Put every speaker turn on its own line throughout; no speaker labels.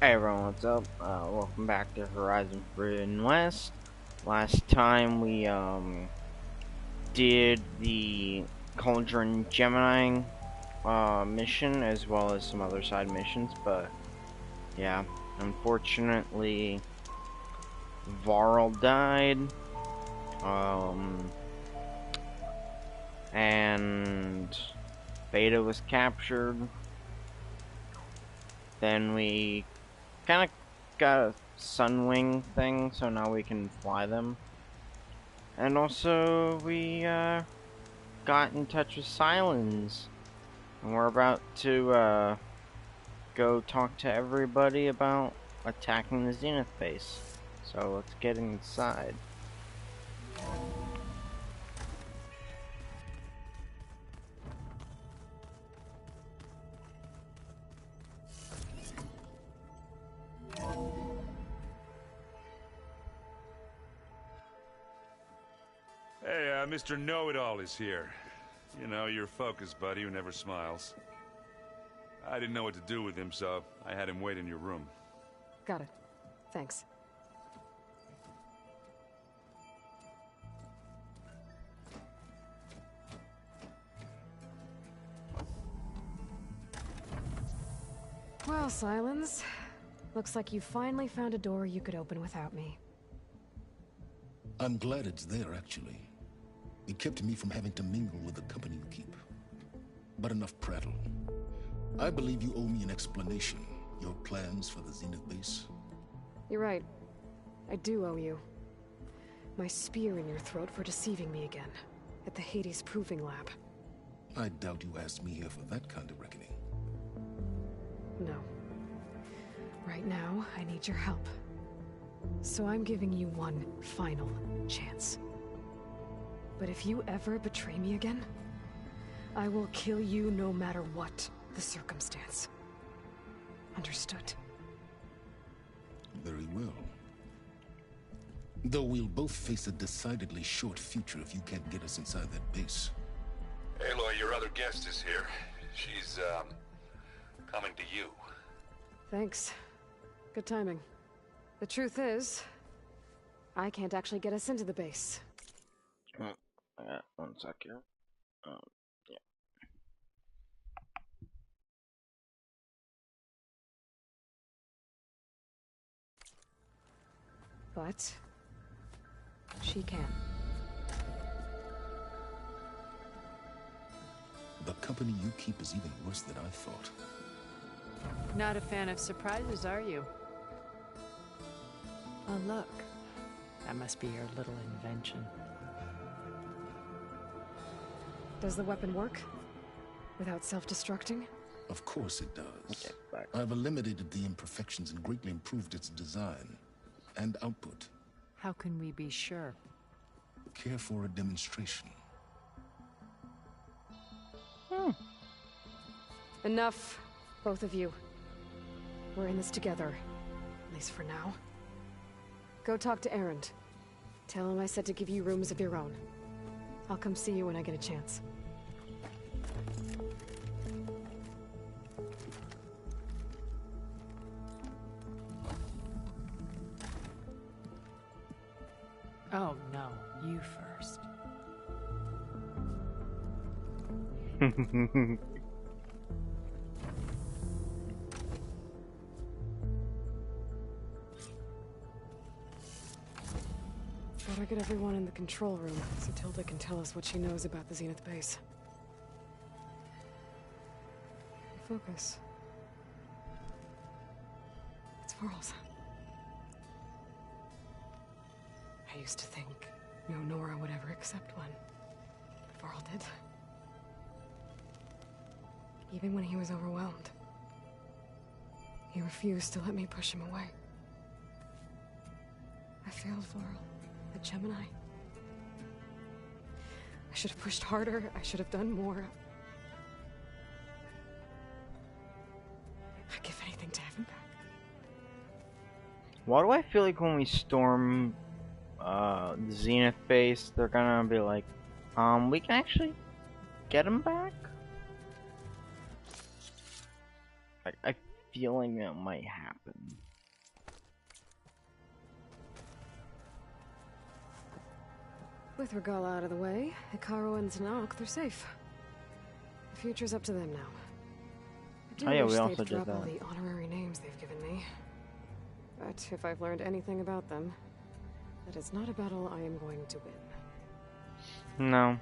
Hey everyone, what's up? Welcome back to Horizon Forbidden West. Last time we did the Cauldron Gemini mission as well as some other side missions, but yeah, unfortunately Varl died. And Beta was captured. Then we kind of got a Sunwing thing, so now we can fly them. And also, we got in touch with Silence, and we're about to go talk to everybody about attacking the Zenith base. So let's get inside.
Hey, Mr. Know-It-All is here. You know, your focus buddy who never smiles. I didn't know what to do with him, so I had him wait in your room.
Got it. Thanks. Well, Silence. Looks like you finally found a door you could open without me.
I'm glad it's there, actually. It kept me from having to mingle with the company you keep. But enough prattle. I believe you owe me an explanation. Your plans for the Zenith base?
You're right. I do owe you. My spear in your throat for deceiving me again. At the Hades Proving Lab.
I doubt you asked me here for that kind of reckoning.
No. Right now, I need your help. So I'm giving you one final chance. But if you ever betray me again, I will kill you no matter what the circumstance. Understood?
Very well. Though we'll both face a decidedly short future if you can't get us inside that base.
Aloy, your other guest is here. She's, coming to you.
Thanks. Good timing. The truth is, I can't actually get us into the base.
One second. Yeah.
But she can.
The company you keep is even worse than I thought.
Not a fan of surprises, are you? Oh, look. That must be your little invention.
Does the weapon work? Without self-destructing?
Of course it does.
Okay, back.
I've eliminated the imperfections and greatly improved its design and output.
How can we be sure?
Care for a demonstration?
Enough, both of you. We're in this together, at least for now. Go talk to Erend. Tell him I said to give you rooms of your own. I'll come see you when I get a chance.
Oh, no. You first.
Better get everyone in the control room so Tilda can tell us what she knows about the Zenith base. Focus. It's Varl's. I used to think no Nora would ever accept one. But Varl did. Even when he was overwhelmed. He refused to let me push him away. I failed Varl. The Gemini. I should have pushed harder. I should have done more. I'd give anything to have him back.
Why do I feel like when we storm the Zenith base, they're gonna be like, we can actually get him back? I feeling it might happen.
With Regala out of the way, Hikaru and Tanakh, they're safe. The future's up to them now. I do
Oh yeah,
wish
we
they'd
also did
drop all
that.
the honorary names they've given me. But if I've learned anything about them, that is not a battle I am going to win.
No.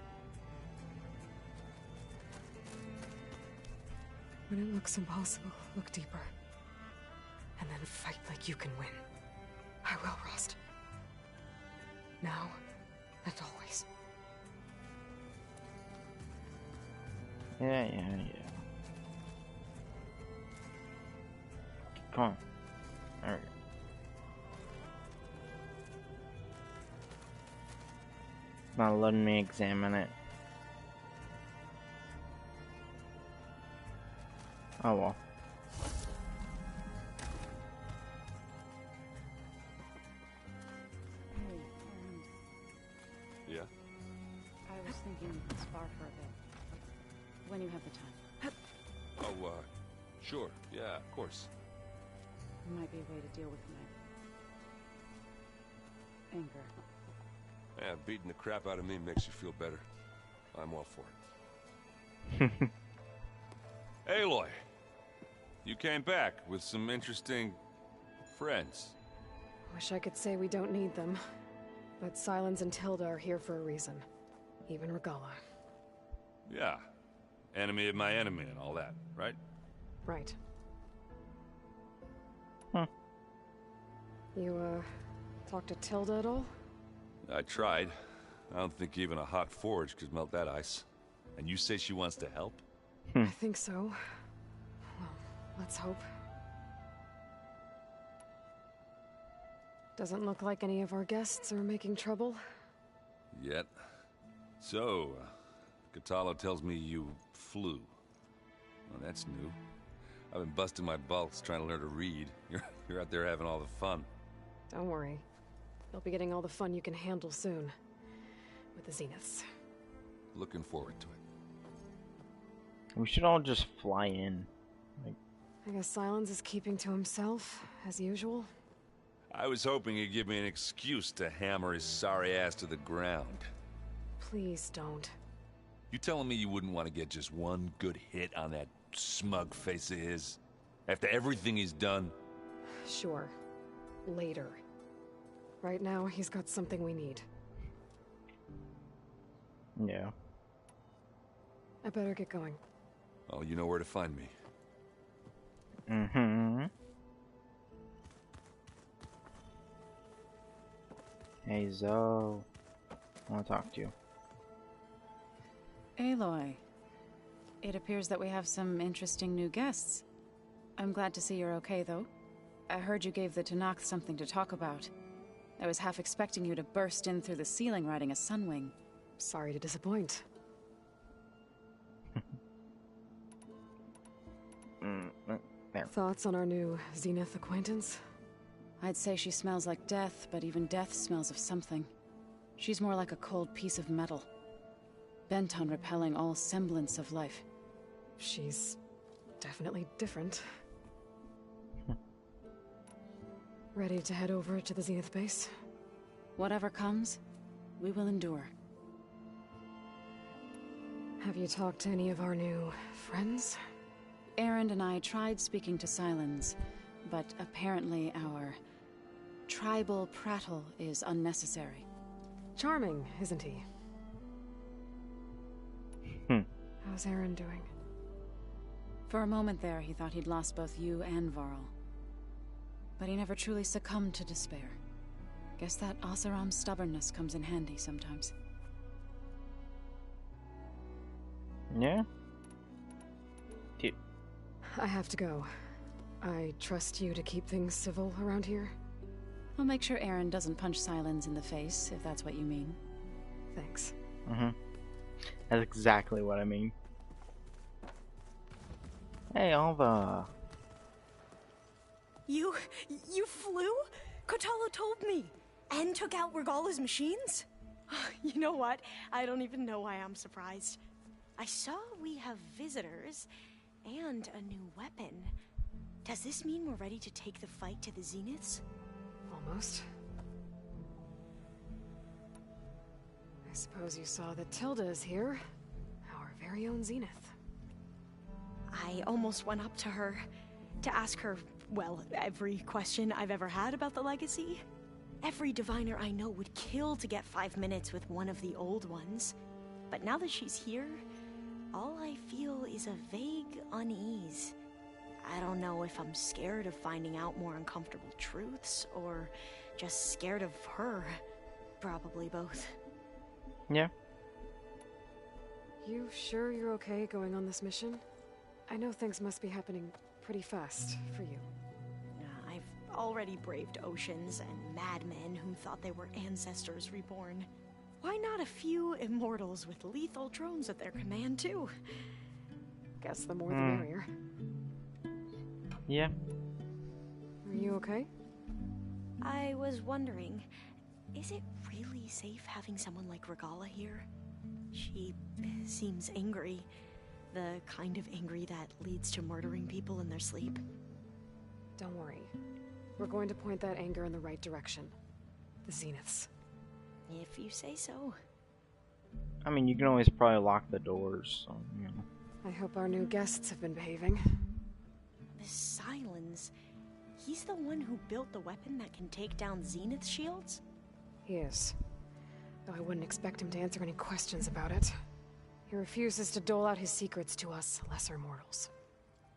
When it looks impossible, look deeper. And then fight like you can win. I will, Rost. Now and always.
Yeah. Come on. There we go. Not letting me examine it. Oh well.
Hey,
Yeah?
I was thinking spar for a bit. When you have the time.
Oh, sure. Yeah, of course.
Might be a way to deal with my anger.
Yeah, beating the crap out of me makes you feel better. I'm all for it.
Aloy! You came back with some interesting friends.
Wish I could say we don't need them. But Silence and Tilda are here for a reason. Even Regala.
Yeah. Enemy of my enemy and all that, right?
Right.
Huh.
You, talked to Tilda at all?
I tried. I don't think even a hot forge could melt that ice. And you say she wants to help?
I think so. Well, let's hope. Doesn't look like any of our guests are making trouble.
Yet. So, Katalo tells me you flew. Well, that's new. I've been busting my balls trying to learn to read. You're out there having all the fun.
Don't worry. You'll be getting all the fun you can handle soon. With the Zeniths.
Looking forward to it.
We should all just fly in. Like,
I guess Silence is keeping to himself, as usual.
I was hoping he'd give me an excuse to hammer his sorry ass to the ground.
Please don't.
You telling me you wouldn't want to get just one good hit on that smug face of his? After everything he's done?
Sure. Later. Right now, he's got something we need.
yeah.
I better get going.
Oh, you know where to find me.
Mm-hmm. Hey, Zoe. I want to talk to you.
Aloy, it appears that we have some interesting new guests. I'm glad to see you're okay, though. I heard you gave the Tanakh something to talk about. I was half expecting you to burst in through the ceiling riding a sunwing.
Sorry to disappoint.
There.
Thoughts on our new Zenith acquaintance?
I'd say she smells like death, but even death smells of something. She's more like a cold piece of metal, bent on repelling all semblance of life.
She's definitely different. Ready to head over to the Zenith base?
Whatever comes, we will endure.
Have you talked to any of our new friends?
Aaron and I tried speaking to Silence, but apparently our tribal prattle is unnecessary.
Charming, isn't he? How's Aaron doing?
For a moment there, he thought he'd lost both you and Varl. But he never truly succumbed to despair. Guess that Oseram's stubbornness comes in handy sometimes.
Yeah?
I have to go. I trust you to keep things civil around here?
I'll make sure Aaron doesn't punch Silence in the face, if that's what you mean.
Thanks.
Mm-hmm. That's exactly what I mean. Hey, Alva.
You flew? Kotalo told me. And took out Regala's machines? You know what? I don't even know why I'm surprised. I saw we have visitors and a new weapon. Does this mean we're ready to take the fight to the Zeniths?
Almost. I suppose you saw that Tilda is here. Our very own Zenith.
I almost went up to her to ask her, well, every question I've ever had about the legacy. Every diviner I know would kill to get 5 minutes with one of the old ones. But now that she's here, all I feel is a vague unease. I don't know if I'm scared of finding out more uncomfortable truths, or just scared of her. Probably both.
Yeah.
You sure you're okay going on this mission? I know things must be happening pretty fast for you.
I've already braved oceans and madmen who thought they were ancestors reborn. Why not a few immortals with lethal drones at their command, too?
Guess the more the merrier.
Yeah.
Are you okay?
I was wondering, is it really safe having someone like Regala here? She seems angry. The kind of angry that leads to murdering people in their sleep.
Don't worry. We're going to point that anger in the right direction. The Zeniths.
If you say so.
I mean, you can always probably lock the doors, so, you know.
I hope our new guests have been behaving.
The Silence. He's the one who built the weapon that can take down Zenith shields?
He is. Though I wouldn't expect him to answer any questions about it. He refuses to dole out his secrets to us lesser mortals.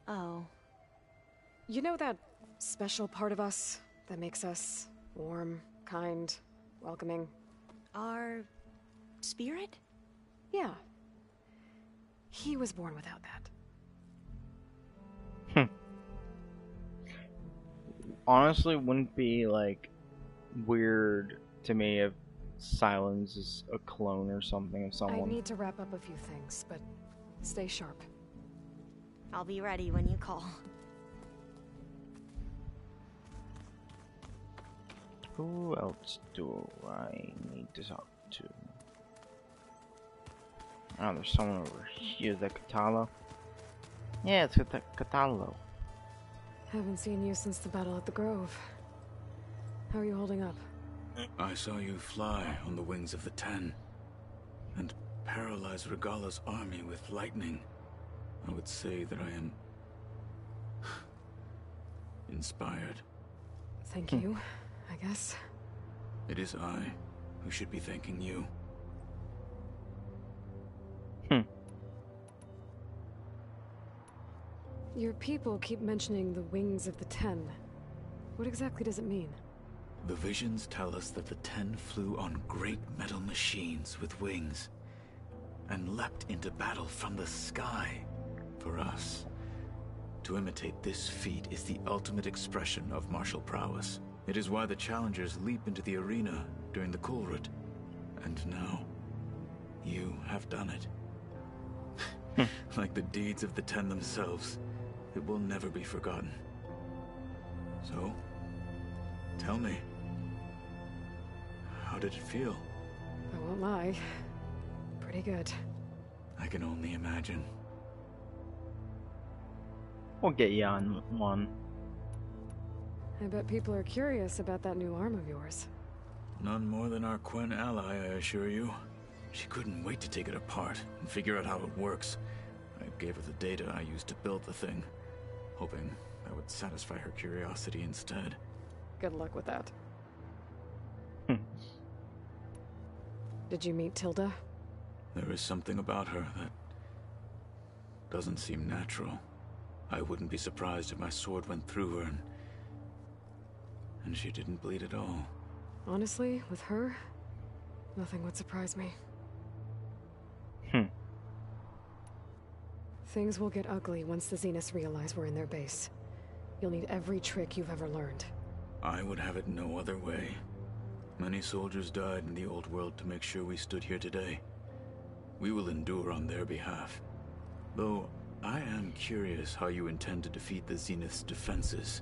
Oh.
You know that special part of us that makes us warm, kind, welcoming?
Our spirit?
Yeah. He was born without that.
Honestly, wouldn't be, like, weird to me if Silence is a clone or something of someone.
I need to wrap up a few things, but stay sharp.
I'll be ready when you call.
Who else do I need to talk to? Oh, there's someone over here. The Catalo. Yeah, it's the Catalo.
Haven't seen you since the battle at the Grove. How are you holding up?
I saw you fly on the wings of the Ten, and paralyze Regala's army with lightning. I would say that I am inspired.
Thank you, I guess.
It is I who should be thanking you.
Your people keep mentioning the wings of the Ten. What exactly does it mean?
The visions tell us that the Ten flew on great metal machines with wings, and leapt into battle from the sky. For us, to imitate this feat is the ultimate expression of martial prowess. It is why the challengers leap into the arena during the Kulrut. And now, you have done it. Like the deeds of the Ten themselves, it will never be forgotten. So, tell me, how did it feel?
I won't lie. Pretty good.
I can only imagine.
We'll get you on one.
I bet people are curious about that new arm of yours.
None more than our Quen ally, I assure you. She couldn't wait to take it apart and figure out how it works. I gave her the data I used to build the thing, hoping that would satisfy her curiosity instead.
Good luck with that. Did you meet Tilda?
There is something about her that doesn't seem natural. I wouldn't be surprised if my sword went through her and she didn't bleed at all.
Honestly, with her, nothing would surprise me. Things will get ugly once the Zeniths realize we're in their base. You'll need every trick you've ever learned.
I would have it no other way. Many soldiers died in the old world to make sure we stood here today. We will endure on their behalf. Though, I am curious how you intend to defeat the Zenith's defenses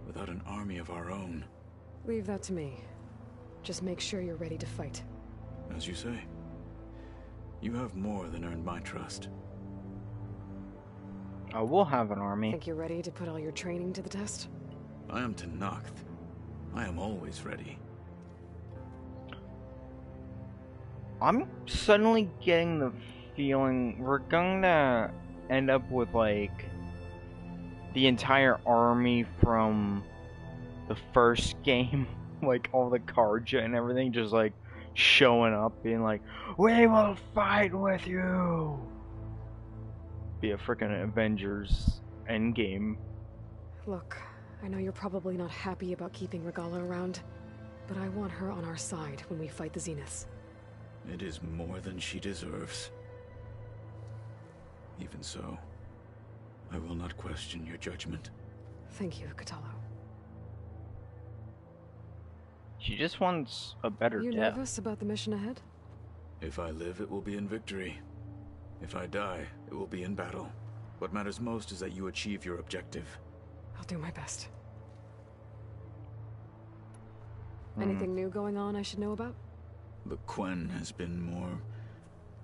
without an army of our own.
Leave that to me. Just make sure you're ready to fight.
As you say. You have more than earned my trust.
Oh, we'll have an army.
Think you're ready to put all your training to the test?
I am Tenakth. I am always ready.
I'm suddenly getting the feeling we're going to end up with, like, the entire army from the first game. Like, all the Karja and everything just, like, showing up, being like, we will fight with you! Be a freaking Avengers Endgame.
Look, I know you're probably not happy about keeping Regala around, but I want her on our side when we fight the Zeniths.
It is more than she deserves. Even so, I will not question your judgment.
Thank you, Kotallo.
She just wants a better
You
death.
nervous about the mission ahead?
If I live, it will be in victory. If I die, it will be in battle. What matters most is that you achieve your objective.
I'll do my best. Anything new going on I should know about?
The Quen has been more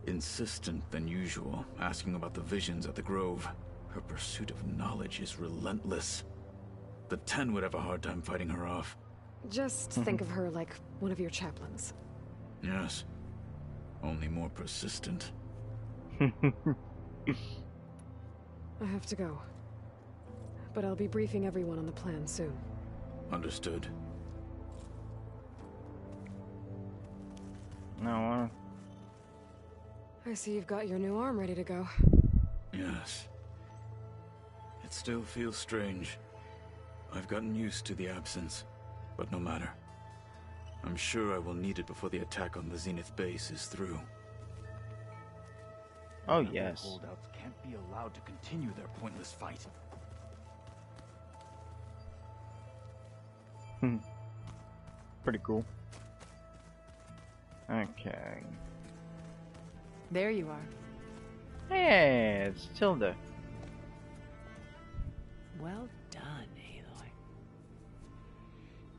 insistent than usual, asking about the visions at the Grove. Her pursuit of knowledge is relentless. The Ten would have a hard time fighting her off.
Just think of her like one of your chaplains.
Yes. Only more persistent.
I have to go. But I'll be briefing everyone on the plan soon.
Understood.
No,
I see you've got your new arm ready to go.
Yes. It still feels strange. I've gotten used to the absence, but no matter. I'm sure I will need it before the attack on the Zenith base is through.
oh yes.
Holdouts can't be allowed to continue their pointless fight.
Pretty cool. Okay.
There you are.
Hey, it's Tilda.
Well done, Aloy.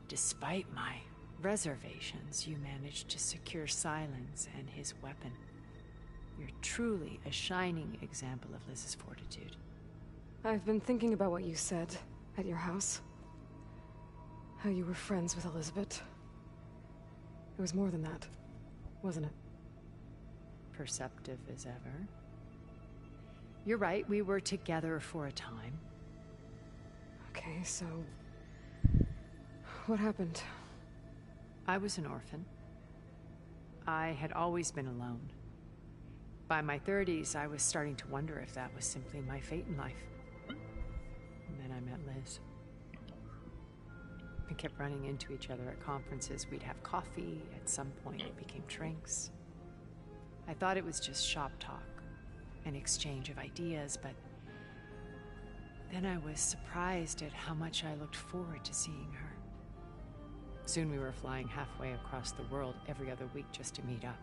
Despite my reservations, you managed to secure Silence and his weapon. You're truly a shining example of Liz's fortitude.
I've been thinking about what you said at your house. How you were friends with Elizabeth. It was more than that, wasn't it?
Perceptive as ever. You're right, we were together for a time.
Okay, so... what happened?
I was an orphan. I had always been alone. By my 30s, I was starting to wonder if that was simply my fate in life. And then I met Liz. We kept running into each other at conferences. We'd have coffee. At some point, it became drinks. I thought it was just shop talk, an exchange of ideas, but then I was surprised at how much I looked forward to seeing her. Soon we were flying halfway across the world every other week just to meet up.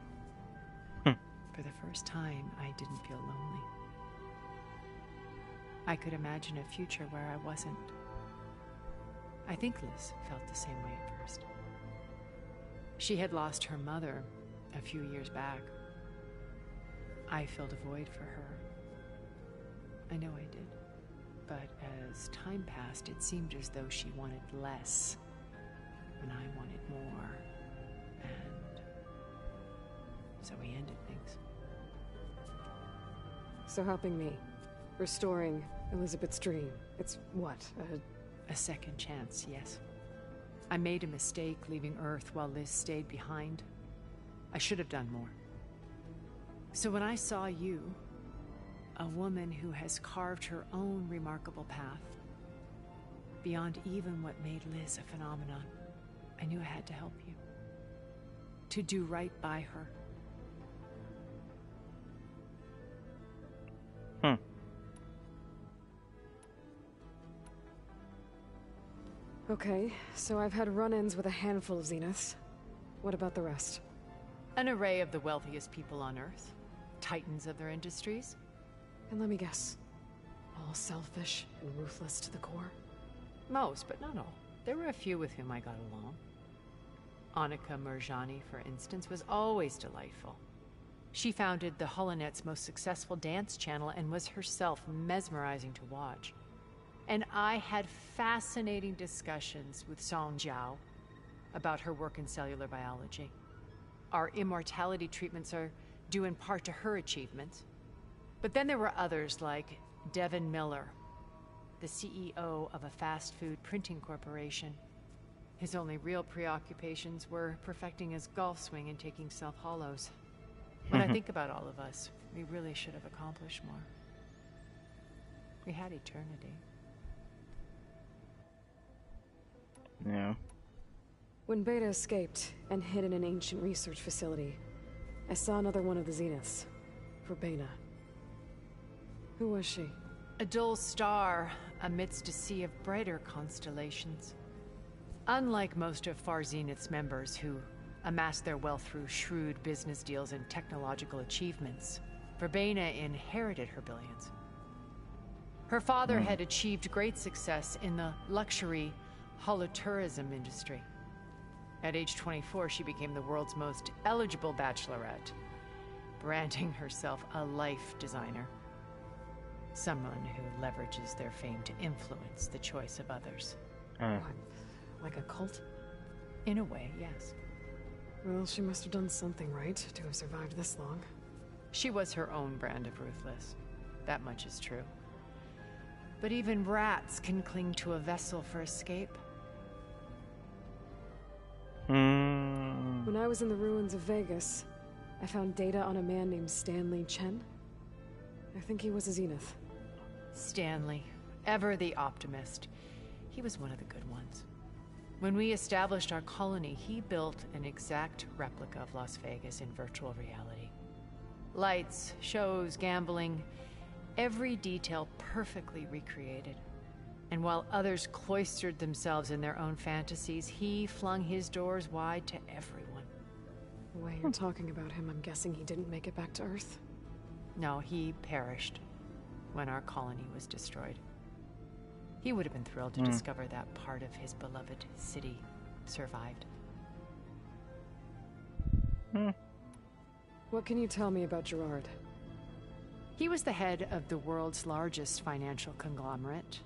For the first time, I didn't feel lonely. I could imagine a future where I wasn't. I think Liz felt the same way at first. She had lost her mother a few years back. I filled a void for her. I know I did. But as time passed, it seemed as though she wanted less, and I wanted more. And so we ended things.
So helping me. Restoring Elizabeth's dream. It's what,
a second chance, yes. I made a mistake leaving Earth while Liz stayed behind. I should have done more. So when I saw you, a woman who has carved her own remarkable path, beyond even what made Liz a phenomenon, I knew I had to help you. To do right by her.
Okay, so I've had run-ins with a handful of Zeniths. What about the rest?
An array of the wealthiest people on Earth. Titans of their industries.
And let me guess. All selfish and ruthless to the core?
Most, but not all. There were a few with whom I got along. Annika Murjani, for instance, was always delightful. She founded the Holonet's most successful dance channel and was herself mesmerizing to watch. And I had fascinating discussions with Song Jiao about her work in cellular biology. Our immortality treatments are due in part to her achievements. But then there were others like Devin Miller, the CEO of a fast food printing corporation. His only real preoccupations were perfecting his golf swing and taking self-hollows. When I think about all of us, we really should have accomplished more. We had eternity.
Yeah.
When Beta escaped and hid in an ancient research facility, I saw another one of the Zeniths, Verbena. Who was she?
A dull star amidst a sea of brighter constellations. Unlike most of Far Zenith's members who amassed their wealth through shrewd business deals and technological achievements, Verbena inherited her billions. Her father had achieved great success in the luxury holotourism industry. At age 24, she became the world's most eligible bachelorette, branding herself a life designer. Someone who leverages their fame to influence the choice of others.
What, like a cult?
In a way, yes.
Well, she must have done something right to have survived this long.
She was her own brand of ruthless. That much is true. But even rats can cling to a vessel for escape.
When I was in the ruins of Vegas, I found data on a man named Stanley Chen. I think he was a Zenith.
Stanley, ever the optimist. He was one of the good ones. When we established our colony, he built an exact replica of Las Vegas in virtual reality. Lights, shows, gambling, every detail perfectly recreated. And while others cloistered themselves in their own fantasies, he flung his doors wide to everyone.
The way you're talking about him, I'm guessing he didn't make it back to Earth?
No, he perished when our colony was destroyed. He would have been thrilled to discover that part of his beloved city survived.
What can you tell me about Gerard?
He was the head of the world's largest financial conglomerate,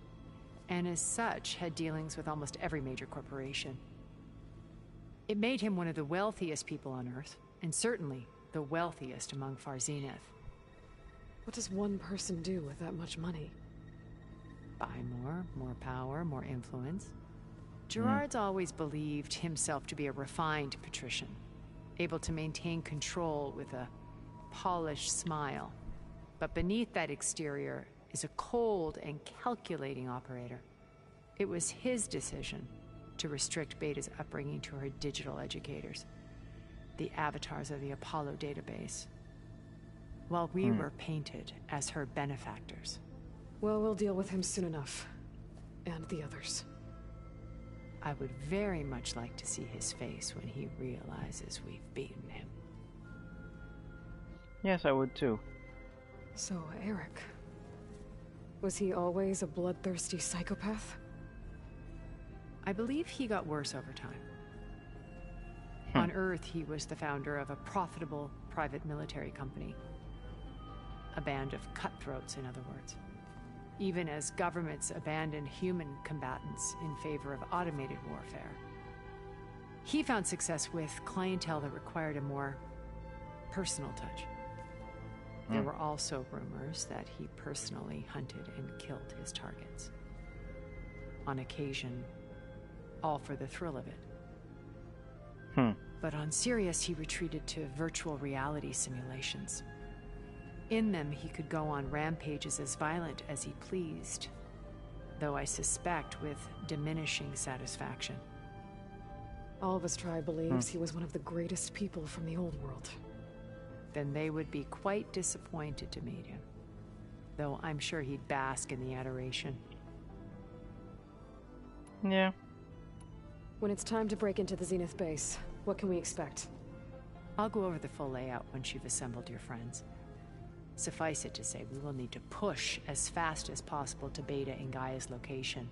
and as such had dealings with almost every major corporation. It made him one of the wealthiest people on Earth, and certainly the wealthiest among Far Zenith.
What does one person do with that much money?
Buy more power, more influence. Gerard's always believed himself to be a refined patrician, able to maintain control with a polished smile. But beneath that exterior is a cold and calculating operator. It was his decision to restrict Beta's upbringing to her digital educators, the avatars of the Apollo database, while we were painted as her benefactors.
Well, we'll deal with him soon enough. And the others.
I would very much like to see his face when he realizes we've beaten him.
Yes, I would too.
So, Eric. Was he always a bloodthirsty psychopath?
I believe he got worse over time. On Earth, he was the founder of a profitable private military company. A band of cutthroats, in other words. Even as governments abandoned human combatants in favor of automated warfare. He found success with clientele that required a more personal touch. There were also rumors that he personally hunted and killed his targets. On occasion, all for the thrill of it. But on Sirius, he retreated to virtual reality simulations. In them, he could go on rampages as violent as he pleased, though I suspect with diminishing satisfaction.
All of his tribe believes he was one of the greatest people from the old world.
Then they would be quite disappointed to meet him, though I'm sure he'd bask in the adoration.
Yeah.
When it's time to break into the Zenith base, what can we expect?
I'll go over the full layout once you've assembled your friends. Suffice it to say, we will need to push as fast as possible to Beta and Gaia's location,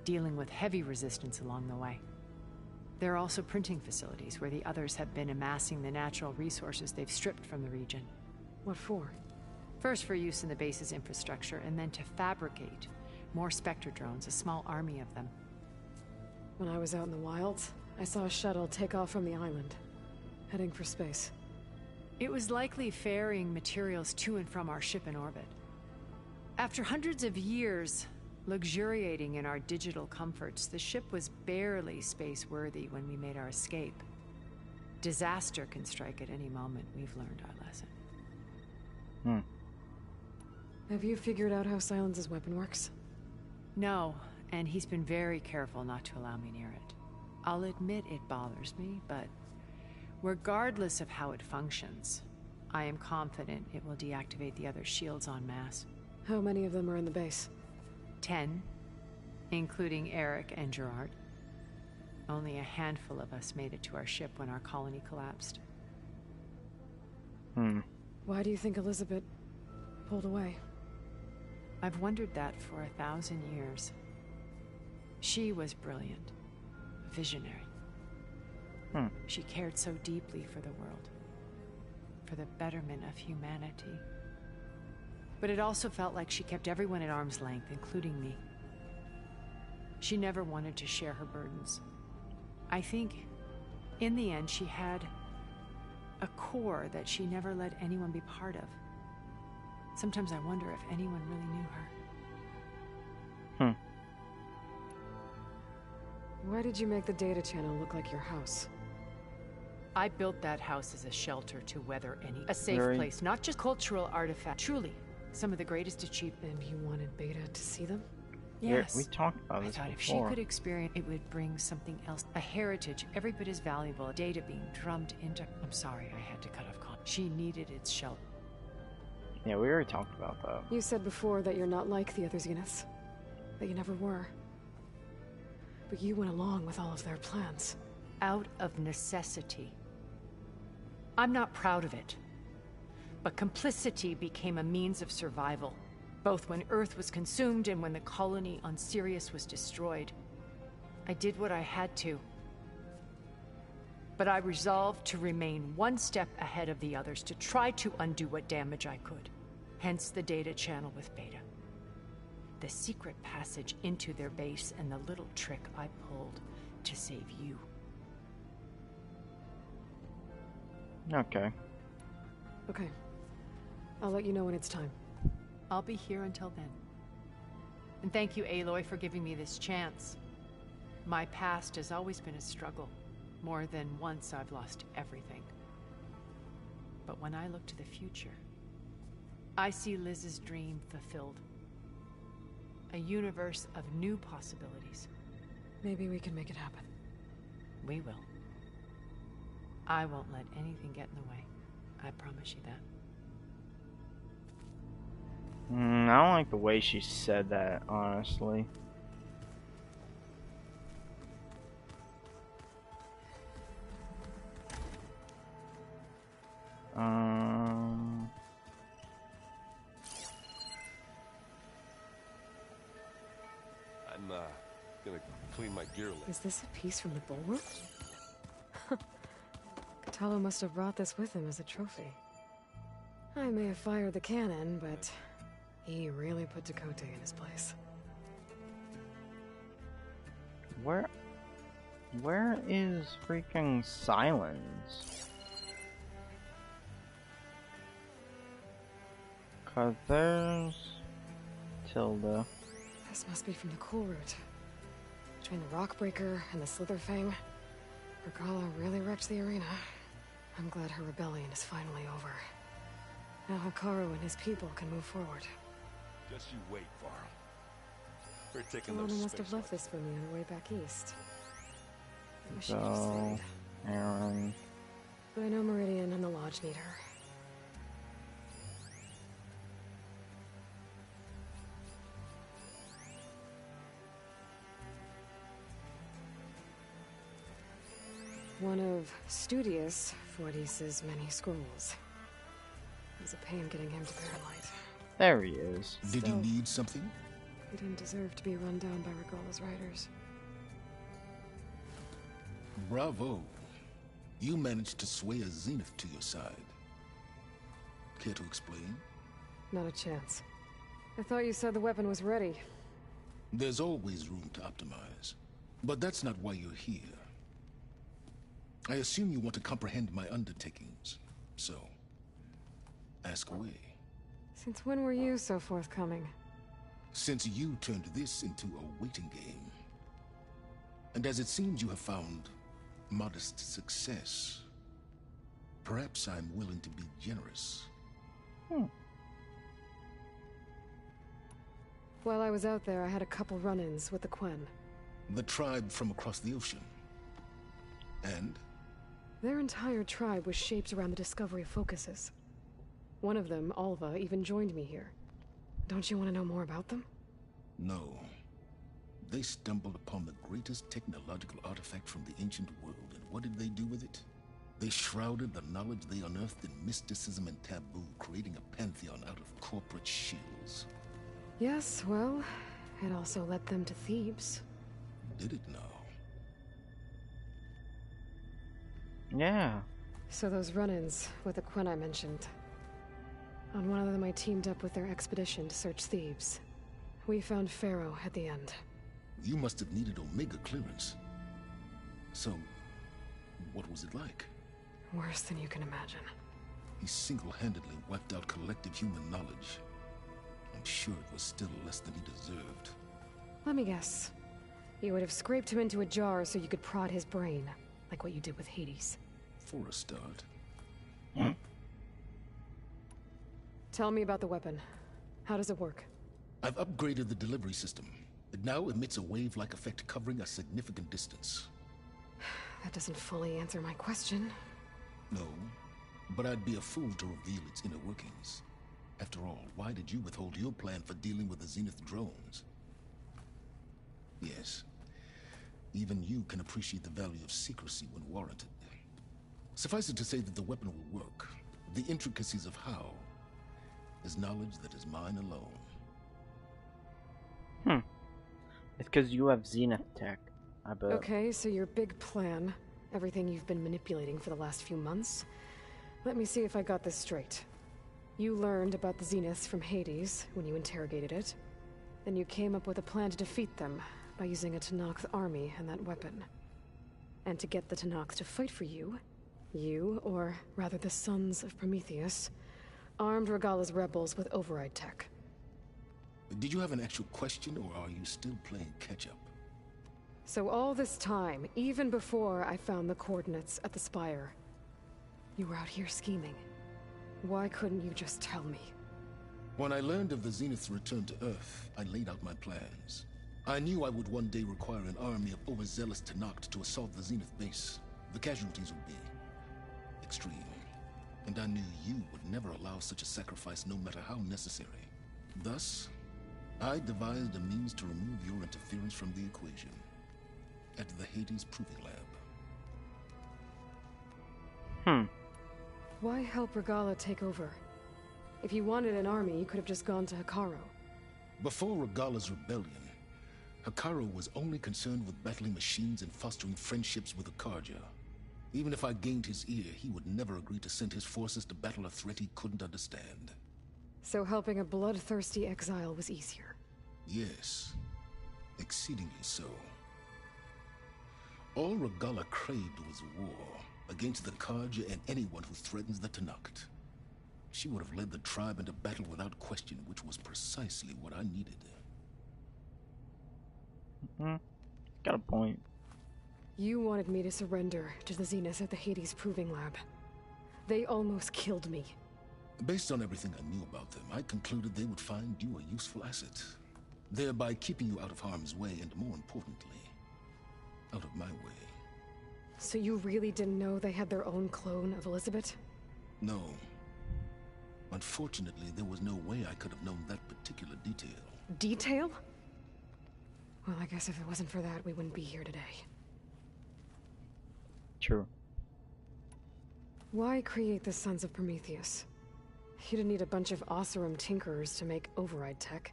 dealing with heavy resistance along the way. There are also printing facilities where the others have been amassing the natural resources they've stripped from the region.
What for?
First for use in the base's infrastructure, and then to fabricate more Spectre drones, a small army of them.
When I was out in the wilds, I saw a shuttle take off from the island, heading for space.
It was likely ferrying materials to and from our ship in orbit. After hundreds of years luxuriating in our digital comforts, the ship was barely space-worthy when we made our escape. Disaster can strike at any moment. We've learned our lesson.
Have you figured out how Silence's weapon works?
No, and he's been very careful not to allow me near it. I'll admit it bothers me, but regardless of how it functions, I am confident it will deactivate the other shields en masse.
How many of them are in the base?
10, including Eric and Gerard. Only a handful of us made it to our ship when our colony collapsed.
Why do you think Elizabeth pulled away?
I've wondered that for 1,000 years. She was brilliant, visionary. She cared so deeply for the world, for the betterment of humanity. But it also felt like she kept everyone at arm's length, including me. She never wanted to share her burdens. I think, in the end, she had a core that she never let anyone be part of. Sometimes I wonder if anyone really knew her.
Why did you make the data channel look like your house?
I built that house as a shelter to weather a safe place, not just cultural artifact. Truly, some of the greatest achievement.
And you wanted Beta to see them?
Yes.
We talked about this
I thought
before.
if she could experience it, would bring something else. A heritage, every bit as valuable. Data being drummed into... I'm sorry, I had to cut off contact. She needed its shelter.
Yeah, we already talked about that.
You said before that you're not like the other Zeniths. That you never were. But you went along with all of their plans.
Out of necessity. I'm not proud of it. But complicity became a means of survival, both when Earth was consumed and when the colony on Sirius was destroyed. I did what I had to. But I resolved to remain one step ahead of the others, to try to undo what damage I could. Hence the data channel with Beta. The secret passage into their base and the little trick I pulled to save you.
Okay.
Okay. I'll let you know when it's time.
I'll be here until then. And thank you, Aloy, for giving me this chance. My past has always been a struggle. More than once I've lost everything. But when I look to the future, I see Liz's dream fulfilled. A universe of new possibilities.
Maybe we can make it happen.
We will. I won't let anything get in the way. I promise you that.
I don't like the way she said that, honestly.
I'm gonna clean my gear list.
Is this a piece from the bulwark? Katalo must have brought this with him as a trophy. I may have fired the cannon, but he really put Dakota in his place.
Where is freaking Silence? 'Cause there's Tilda.
This must be from the cool route. Between the Rockbreaker and the Slitherfang, Regala really wrecked the arena. I'm glad her rebellion is finally over. Now Hikaru and his people can move forward.
Just you wait, Varl. We're taking
Alana
those
must have
space
left this for me on her way back east. I wish she'd
So,
just stayed.
Aaron.
But I know Meridian and the Lodge need her. One of Studious Fortis's many scrolls. It was a pain getting him to Paralight.
There he is.
Did you
Still,
need something?
he didn't deserve to be run down by Regala's riders.
Bravo. You managed to sway a Zenith to your side. Care to explain?
Not a chance. I thought you said the weapon was ready.
There's always room to optimize. But that's not why you're here. I assume you want to comprehend my undertakings. So, ask away.
Since when were you so forthcoming?
Since you turned this into a waiting game. And as it seems you have found modest success, perhaps I'm willing to be generous.
While I was out there, I had a couple run-ins with the Quen.
The tribe from across the ocean. And?
Their entire tribe was shaped around the discovery of focuses. One of them, Alva, even joined me here. Don't you want to know more about them?
No. They stumbled upon the greatest technological artifact from the ancient world, and what did they do with it? They shrouded the knowledge they unearthed in mysticism and taboo, creating a pantheon out of corporate shills.
Yes, well, it also led them to Thebes.
Did it now?
Yeah.
So those run-ins with the Quen I mentioned. On one of them I teamed up with their expedition to search Thebes. We found Pharaoh at the end.
You must have needed Omega clearance. So, what was it like?
Worse than you can imagine.
He single-handedly wiped out collective human knowledge. I'm sure it was still less than he deserved.
Let me guess. You would have scraped him into a jar so you could prod his brain, like what you did with Hades.
For a start.
Tell me about the weapon. How does it work?
I've upgraded the delivery system. It now emits a wave-like effect covering a significant distance.
That doesn't fully answer my question.
No, but I'd be a fool to reveal its inner workings. After all, why did you withhold your plan for dealing with the Zenith drones? Yes, even you can appreciate the value of secrecy when warranted. Suffice it to say that the weapon will work. The intricacies of how is knowledge that is mine alone.
It's because you have Zenith tech, I bet.
Okay, so your big plan, everything you've been manipulating for the last few months. Let me see if I got this straight. You learned about the Zeniths from Hades when you interrogated it. Then you came up with a plan to defeat them by using a Tenakth army and that weapon. And to get the Tenakth to fight for you, or rather the Sons of Prometheus, armed Regalla's rebels with override tech.
Did you have an actual question, or are you still playing catch-up?
So all this time, even before I found the coordinates at the Spire, you were out here scheming. Why couldn't you just tell me?
When I learned of the Zenith's return to Earth, I laid out my plans. I knew I would one day require an army of overzealous Tenakth to assault the Zenith base. The casualties would be extreme. And I knew you would never allow such a sacrifice, no matter how necessary. Thus, I devised a means to remove your interference from the equation. At the Hades Proving Lab.
Why help Regalla take over? If you wanted an army, you could have just gone to Hekarro.
Before Regalla's rebellion, Hekarro was only concerned with battling machines and fostering friendships with Akarja. Even if I gained his ear, he would never agree to send his forces to battle a threat he couldn't understand.
So helping a bloodthirsty exile was easier?
Yes, exceedingly so. All Regalla craved was war against the Karja and anyone who threatens the Tenakth. She would have led the tribe into battle without question, which was precisely what I needed.
Got a point.
You wanted me to surrender to the Zeniths at the Hades Proving Lab. They almost killed me.
Based on everything I knew about them, I concluded they would find you a useful asset, thereby keeping you out of harm's way and, more importantly, out of my way.
So you really didn't know they had their own clone of Elizabeth?
No. Unfortunately, there was no way I could have known that particular detail.
Detail? Well, I guess if it wasn't for that, we wouldn't be here today.
True.
Why create the Sons of Prometheus? You didn't need a bunch of Oseram tinkerers to make override tech.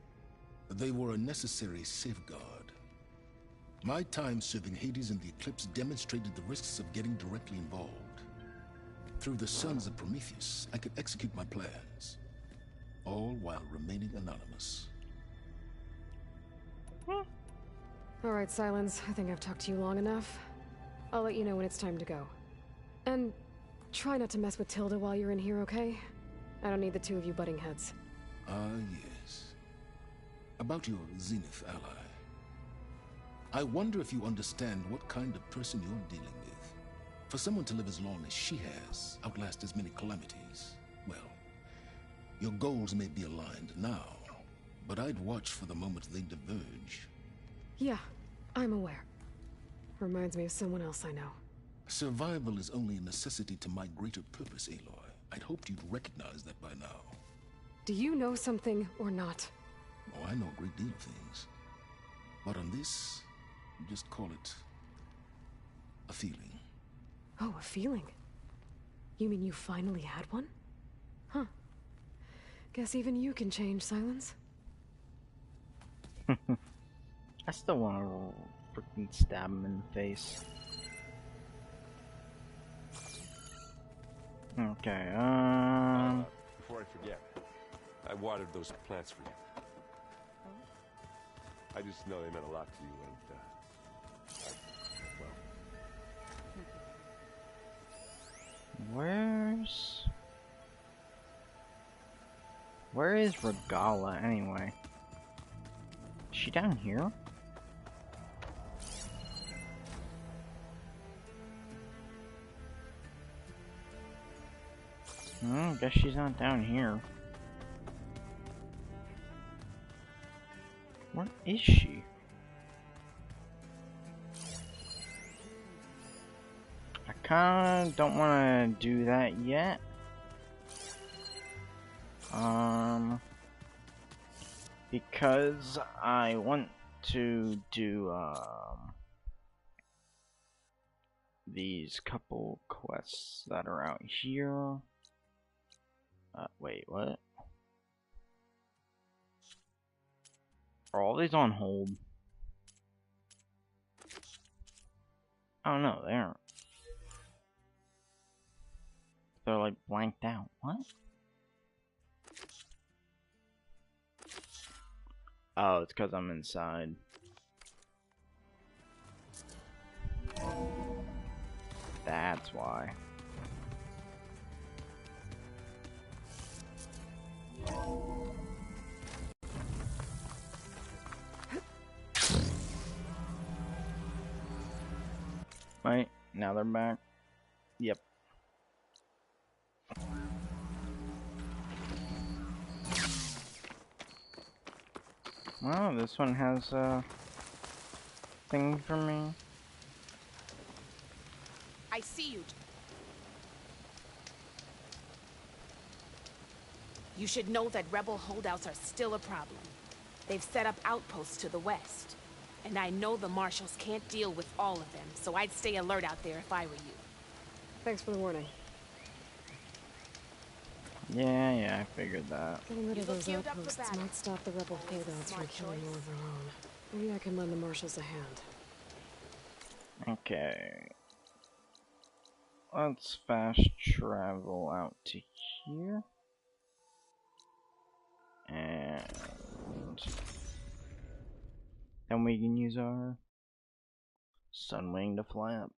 They were a necessary safeguard. My time serving Hades in the Eclipse demonstrated the risks of getting directly involved. Through the sons of Prometheus, I could execute my plans, all while remaining anonymous.
Alright, Silence. I think I've talked to you long enough. I'll let you know when it's time to go. And try not to mess with Tilda while you're in here, okay? I don't need the two of you butting heads.
Ah, yes. About your Zenith ally. I wonder if you understand what kind of person you're dealing with. For someone to live as long as she has, outlast as many calamities, well, your goals may be aligned now, but I'd watch for the moment they diverge.
Yeah, I'm aware. Reminds me of someone else I know.
Survival is only a necessity to my greater purpose, Aloy. I'd hoped you'd recognize that by now.
Do you know something or not?
Oh, I know a great deal of things. But on this, just call it a feeling.
Oh, a feeling? You mean you finally had one? Huh. Guess even you can change, Silence.
I still want to freaking stab him in the face. Okay,
Before I forget, I watered those plants for you. I just know they meant a lot to you, and, well...
Where is Regala anyway? Is she down here? I guess she's not down here. Where is she? I kinda don't wanna do that yet. Because I want to do, these couple quests that are out here. Wait, what? Are all these on hold? Oh no, they aren't. They're like blanked out. What? Oh, it's because I'm inside. That's why. Right, now they're back. Yep. Well, this one has a thing for me.
I see you. You should know that rebel holdouts are still a problem. They've set up outposts to the west. And I know the marshals can't deal with all of them, so I'd stay alert out there if I were you.
Thanks for the warning.
Yeah, I figured that.
Getting rid of those outposts might stop the rebel holdouts from killing more of their own. Maybe I can lend the marshals a hand.
Okay. Let's fast travel out to here. And then we can use our Sunwing to fly up.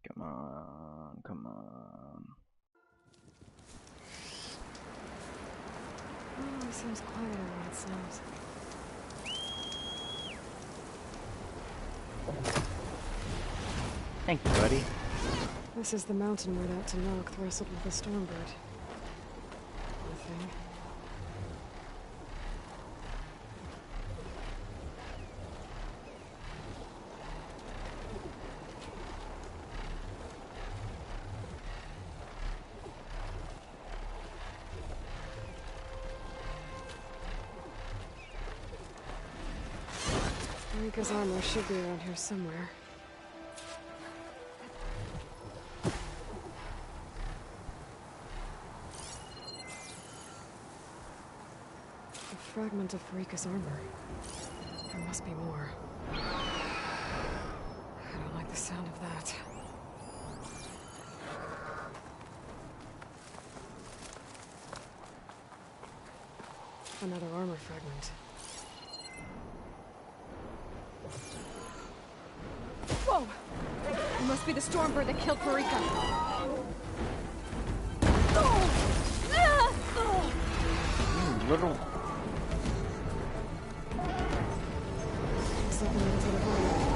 Come on, come on.
Oh, it sounds quieter when it snows.
Thank you, buddy.
This is the mountain route out to Knock, wrestled with a stormbird. Nothing. Rika's armor should be around here somewhere. A fragment of Rika's armor. There must be more. I don't like the sound of that. Another armor fragment. Whoa! It must be the Stormbird that killed Marika.
Little.
Looks like an instead of armor.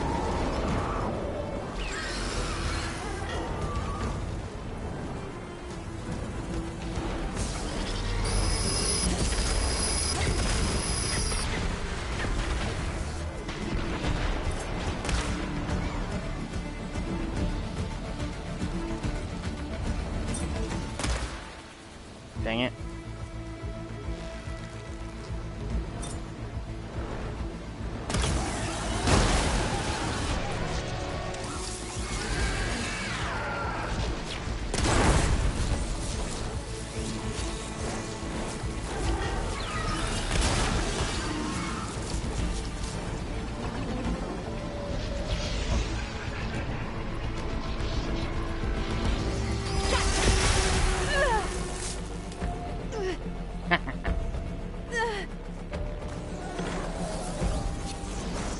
Dang it.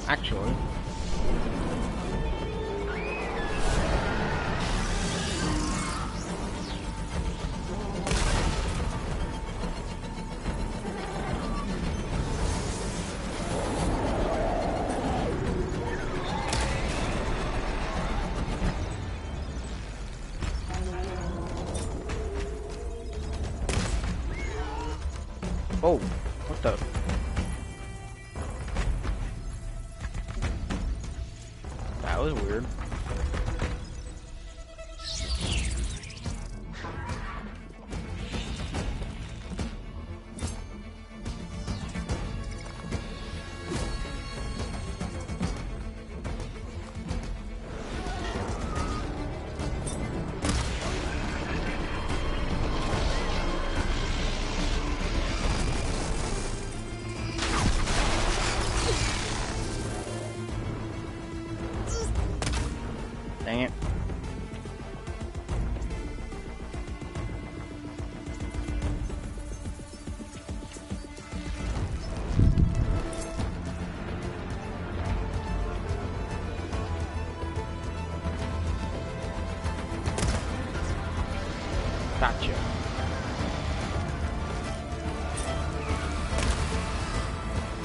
Actually. Oh, what the? That was weird. Dang it. Gotcha.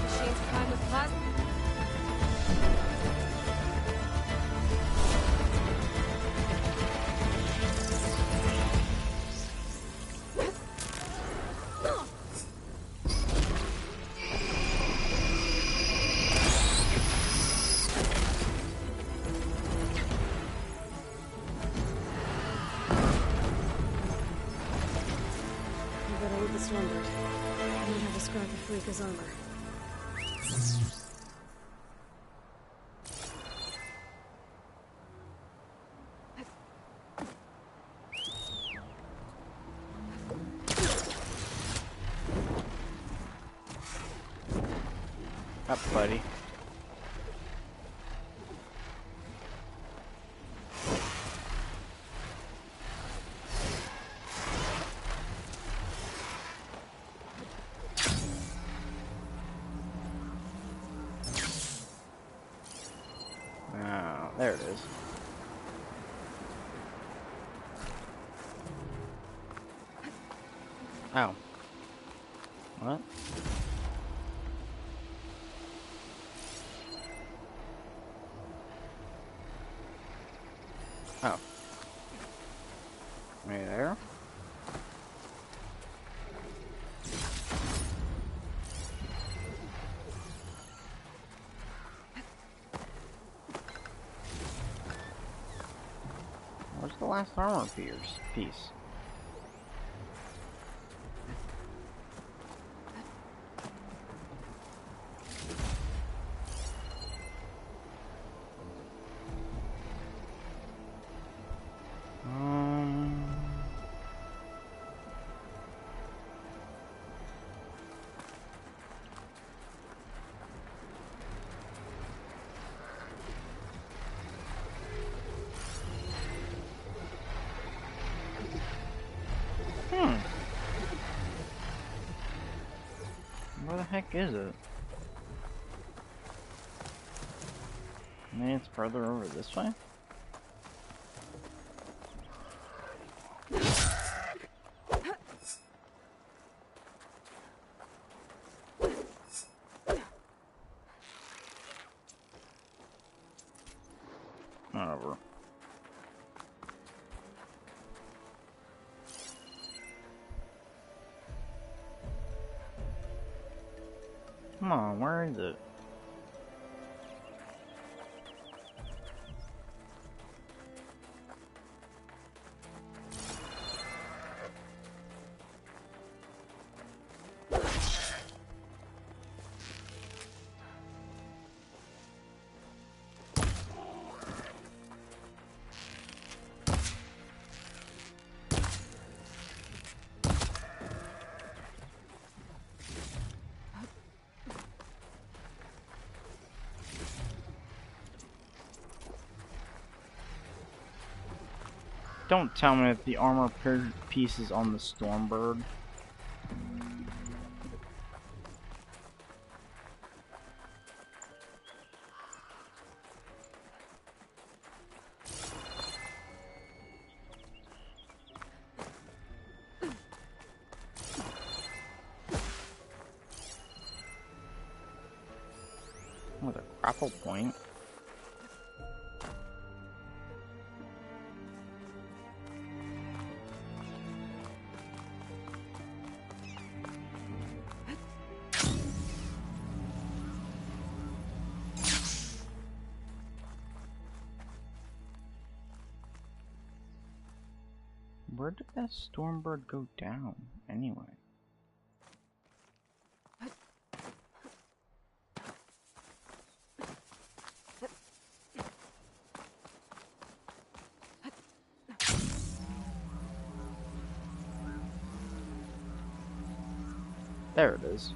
Machines primed with plasma. You better leave the Stormbird. I might have a scrap of Rika's armor.
Up, buddy. Oh, there it is. Oh. What? Oh. Right there. Where's the last armor piece? heck is it? Maybe it's further over this way? Whatever. Come on, where is it? Don't tell me that the armor piece is on the Stormbird. With a grapple point. Where did that Stormbird go down, anyway? There it is.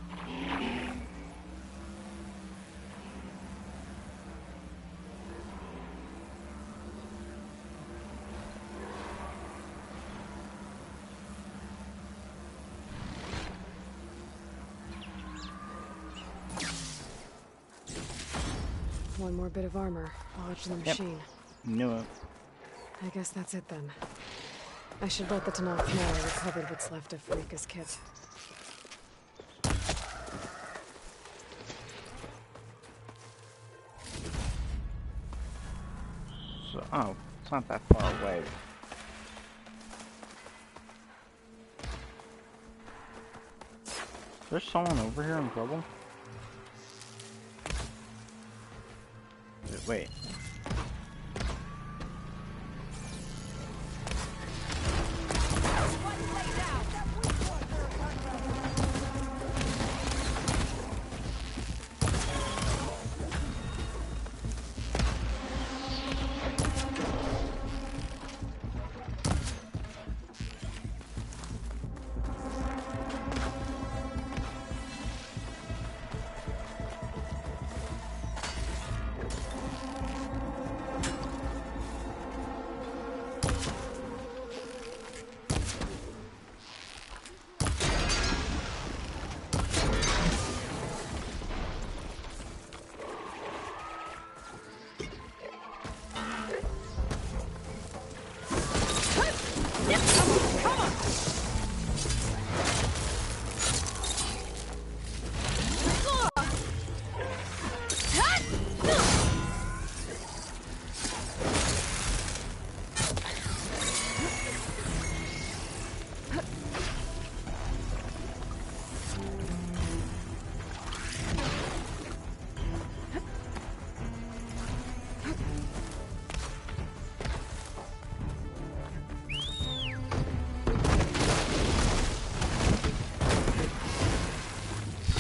One more bit of armor. I'll edge the machine.
Knew it.
I guess that's it then. I should let the Tanakh know I recovered what's left of Rika's kit.
So, oh, it's not that far away. There's someone over here in trouble? Wait.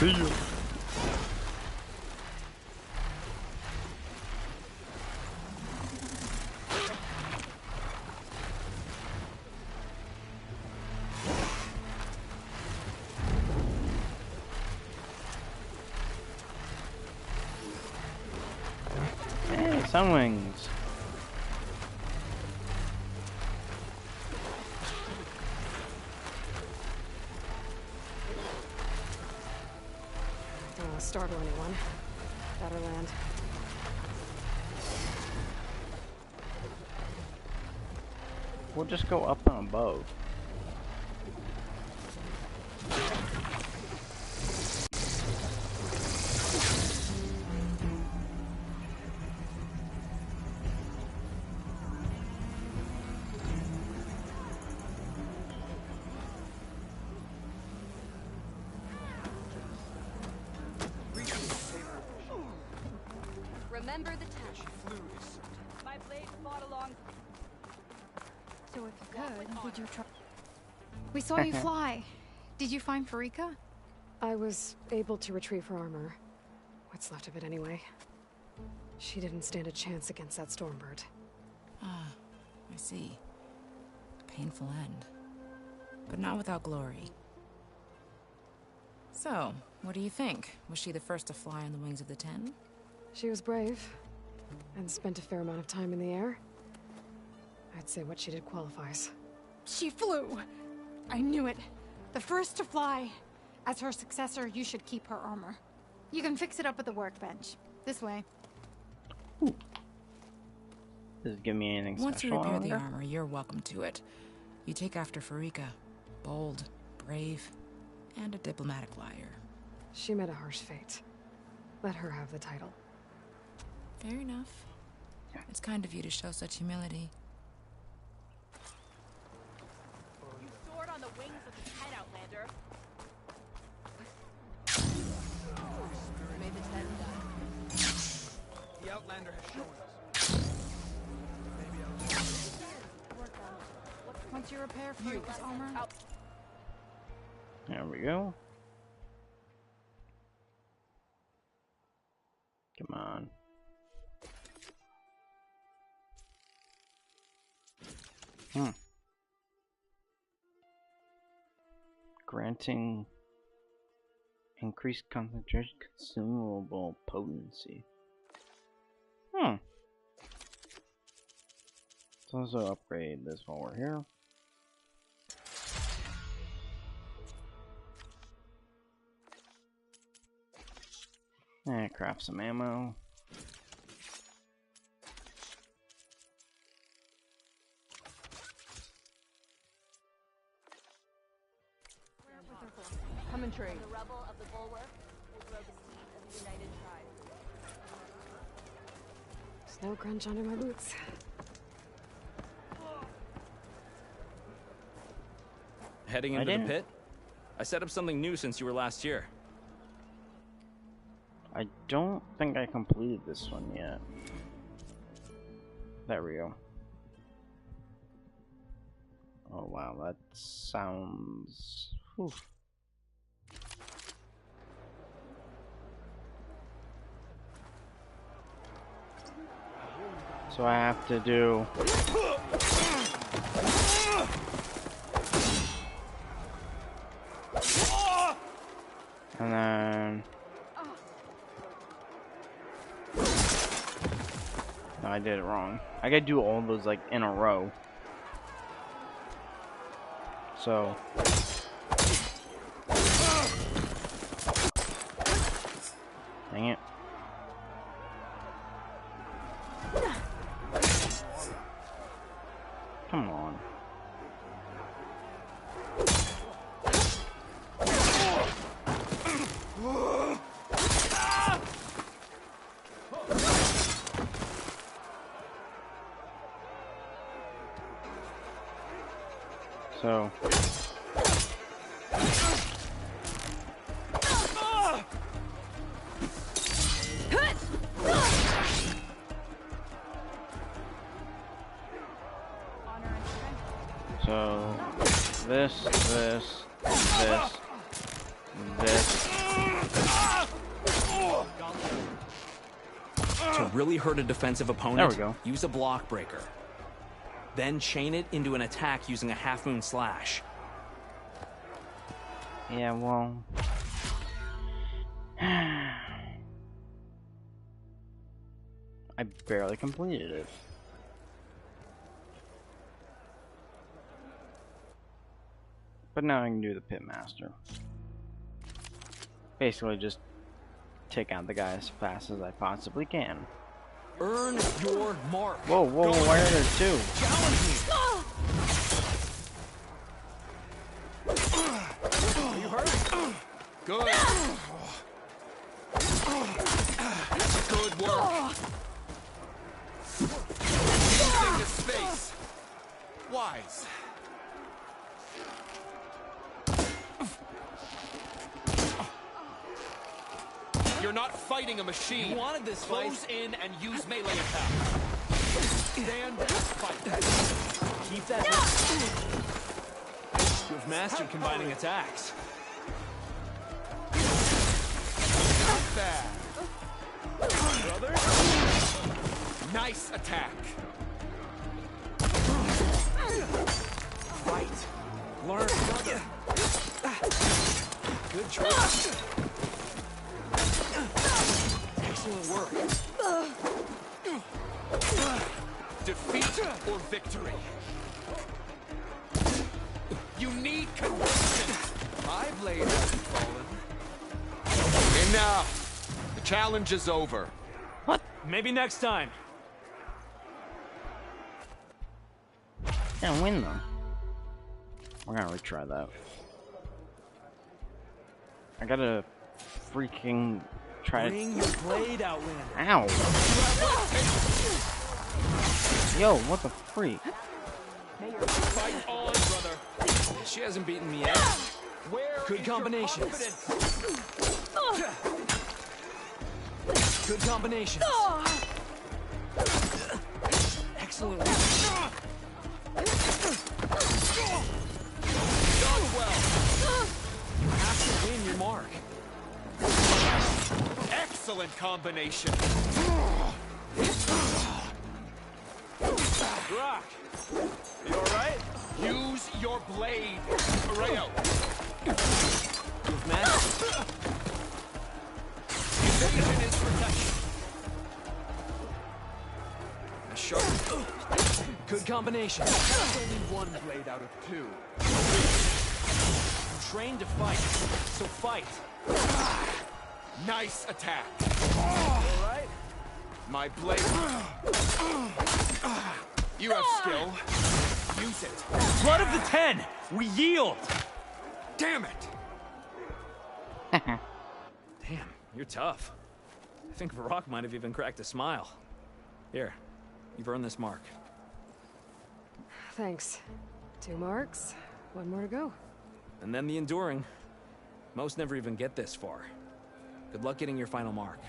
See you. Hey, Sunwings.
startle anyone. Better land.
We'll just go up and above.
Remember the task. My blade fought along.
So if you could, would you try? We saw you fly. Did you find Farika?
I was able to retrieve her armor. What's left of it anyway. She didn't stand a chance against that Stormbird.
Ah, I see. A painful end. But not without glory. So, what do you think? Was she the first to fly on the wings of the Ten?
She was brave, and spent a fair amount of time in the air. I'd say what she did qualifies.
She flew! I knew it. The first to fly. As her successor, you should keep her armor. You can fix it up at the workbench. This way.
Ooh. Does it give me anything
Once
special?
you repair the armor, you're welcome to it. You take after Farika. Bold, brave, and a diplomatic liar.
She met a harsh fate. Let her have the title.
Fair enough. It's kind of you to show such humility.
You soared on the wings of the Ten, Outlander. May the Ten die.
The Outlander has shown us. Maybe
Once you repair Farika's armor...
There we go. Come on. Granting increased concentration, consumable potency. Let's also upgrade this while we're here. And craft some ammo.
Come and trade.
The rubble of the bulwark will grow the seed of the united tribe.
Snow crunch under my boots.
Heading into the pit? I set up something new since you were last here.
I don't think I completed this one yet. There we go. Oh wow, that sounds... Whew. So I have to do... And then... No, I did it wrong. I gotta do all those like in a row. So... Dang it. Come on. So... So, this.
To really hurt a defensive opponent,
There we go.
use a block breaker. Then chain it into an attack using a half-moon slash.
Yeah, well... I barely completed it. But now I can do the Pitmaster. Basically just take out the guy as fast as I possibly can.
Earn your mark.
Whoa, whoa, why are there two?
Challenge me. Are you hurt?
Good. Good work. Using the space. Wise. You're not fighting a machine.
You wanted this fight.
Close in and use melee attack. Stand, fight.
Keep that. You've mastered combining attacks.
Not bad.
Brother?
Nice attack.
Fight. Learn. Good choice. Excellent work.
Defeat or victory? You need conviction. My blade hasn't fallen. Enough. The challenge is over.
What? Maybe next time.
Can't win though. We're gonna retry that. I gotta freaking try
Bring your blade out, Lynn.
Ow! Yo, what the freak?
Fight on, brother.
She hasn't beaten me yet.
Where
Good combinations. Good combinations. Excellent work.
Done well.
You have to win your mark.
Excellent combination.
Rock, you alright?
Use your blade. Rayo.
You've mastered.
Evasion is protection.
A sharp. Good combination.
That's only one blade out of two.
I'm trained to fight, so fight.
Nice attack.
Alright?
My blade. You have skill. Use it.
Blood of the 10! We yield!
Damn it!
Damn, you're tough. I think Varrock might have even cracked a smile. Here, you've earned this mark.
Thanks. 2 marks, 1 more to go.
And then the enduring. Most never even get this far. Good luck getting your final mark.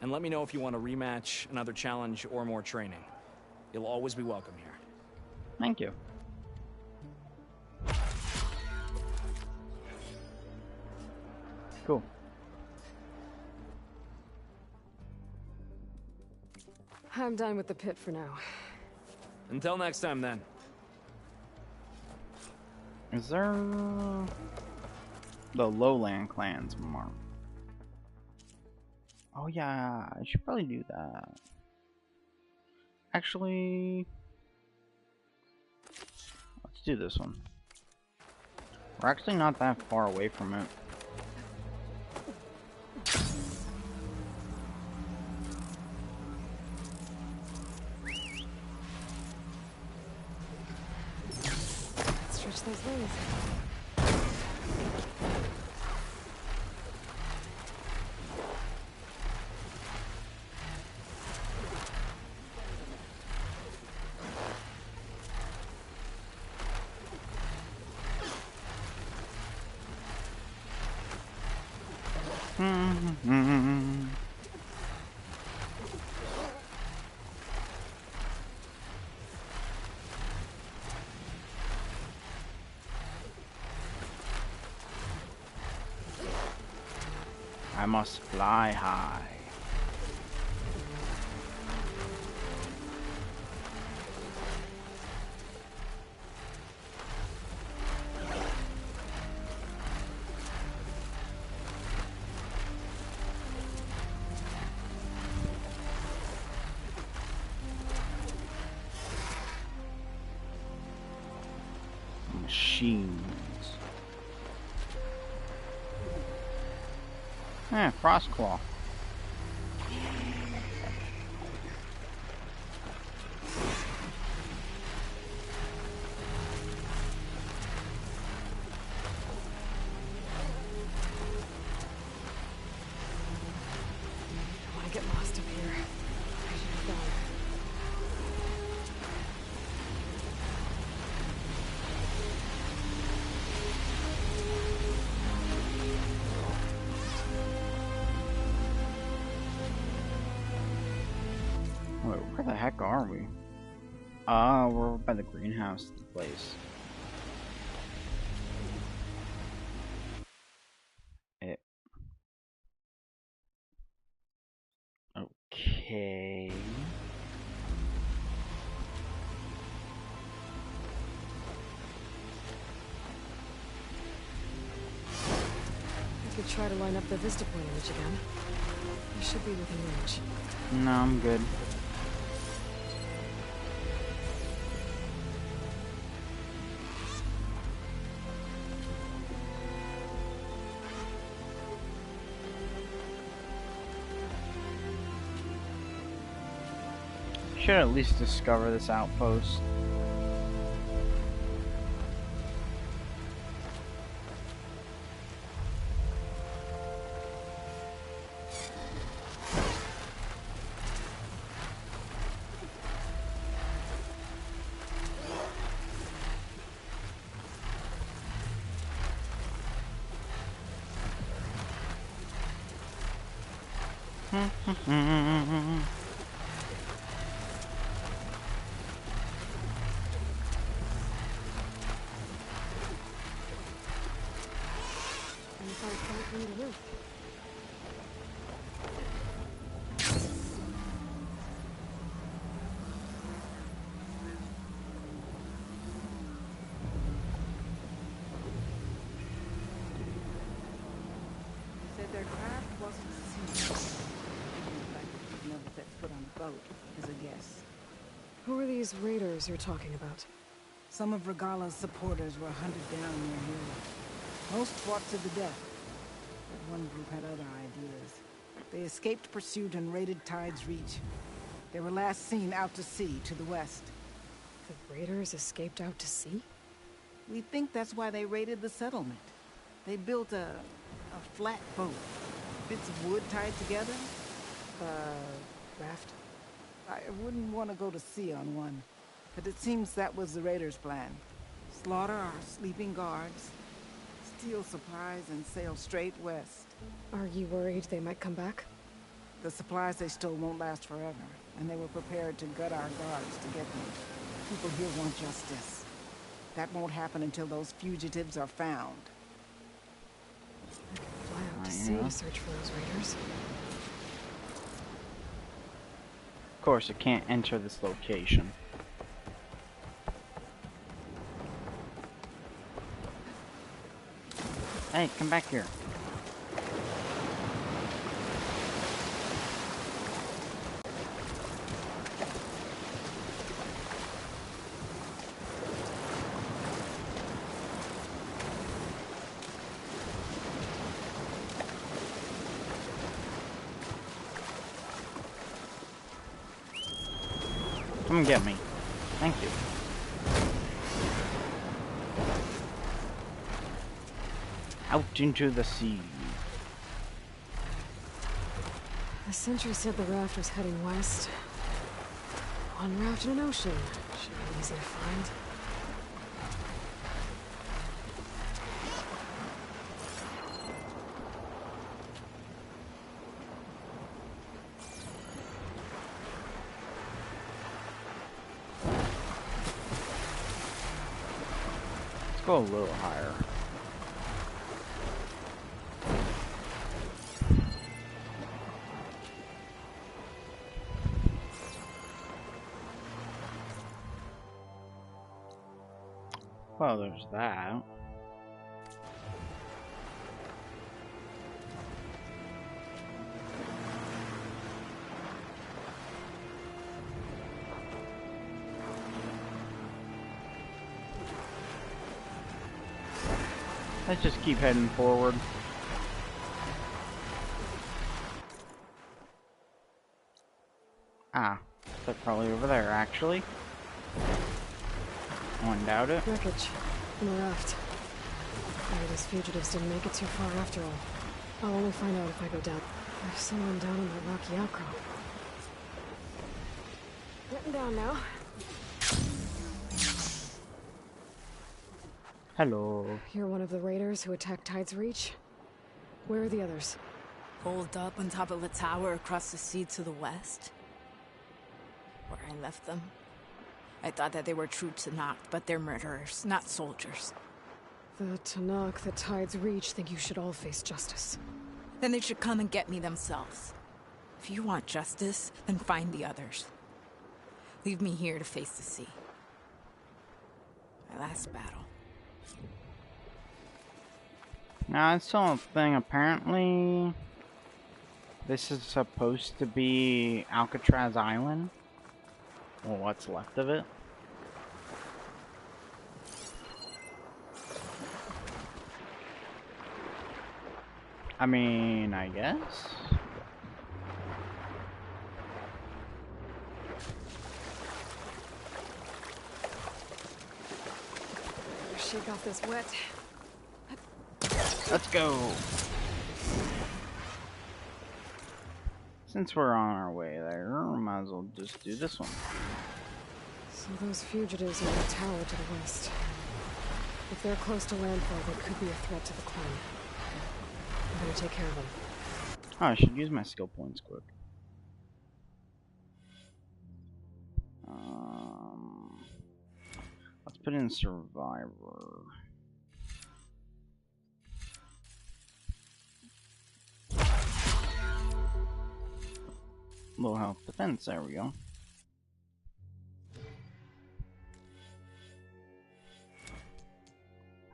And let me know if you want a rematch, another challenge, or more training. You'll always be welcome here.
Thank you. Cool.
I'm done with the pit for now.
Until next time, then.
Is there the lowland clans mark? Oh yeah, I should probably do that. Actually, let's do this one. We're actually not that far away from it.
Stretch those wings.
I must fly high. Machines. Frostclaw.
I want to get lost up here. I should have gone.
Wait, where the heck are we? We're by the greenhouse place. Okay.
I could try to line up the vista point image again. I should be within range.
No, I'm good. Should at least discover this outpost.
Said their craft wasn't seen. Never set foot on a boat, is a guess.
Who are these raiders you're talking about?
Some of Regala's supporters were hunted down near here. Most fought to the death, but one group had other ideas. They escaped pursuit and raided Tide's Reach. They were last seen out to sea, to the west.
The raiders escaped out to sea?
We think that's why they raided the settlement. They built a flat boat. Bits of wood tied together.
Raft?
I wouldn't want to go to sea on one, but it seems that was the raiders' plan. Slaughter our sleeping guards, steal supplies, and sail straight west.
Are you worried they might come back?
The supplies they stole won't last forever, and they were prepared to gut our guards to get them. People here want justice. That won't happen until those fugitives are found.
I could fly out to sea to search for those raiders.
Of course, it can't enter this location. Hey, come back here. Come get me. Thank you. Out into the sea.
The sentry said the raft was heading west. One raft in an ocean. Should be easy to find.
Go a little higher. Well, there's that. Let's just keep heading forward. Ah, they're probably over there, actually. I wouldn't doubt it.
Wreckage. On the raft. Maybe those fugitives didn't make it too far after all. I'll only find out if I go down. There's someone down in that rocky outcrop. Getting down now.
Hello.
You're one of the raiders who attacked Tide's Reach? Where are the others?
Holed up on top of a tower across the sea to the west. Where I left them. I thought that they were true Tanakh, but they're murderers, not soldiers.
The Tanakh that Tide's Reach think you should all face justice.
Then they should come and get me themselves. If you want justice, then find the others. Leave me here to face the sea. My last battle.
Now, it's still a thing, apparently. This is supposed to be Alcatraz Island. Well, what's left of it. I mean, I guess.
Shake off this wet.
Let's go. Since we're on our way there, might as well just do this one.
So those fugitives are in the tower to the west. If they're close to landfall, they could be a threat to the clan. I'm gonna take care of them.
Oh, I should use my skill points quick. Let's put in Survivor. Low health defense, there we go.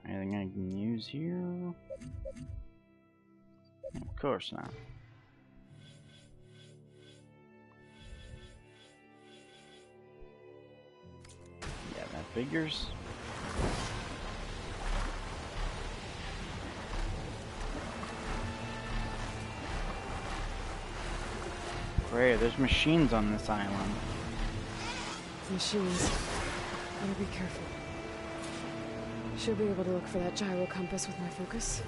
Anything I can use here? Of course not. Yeah, that figures. Great, there's machines on this island.
Machines. Better be careful. Should be able to look for that gyro compass with my focus.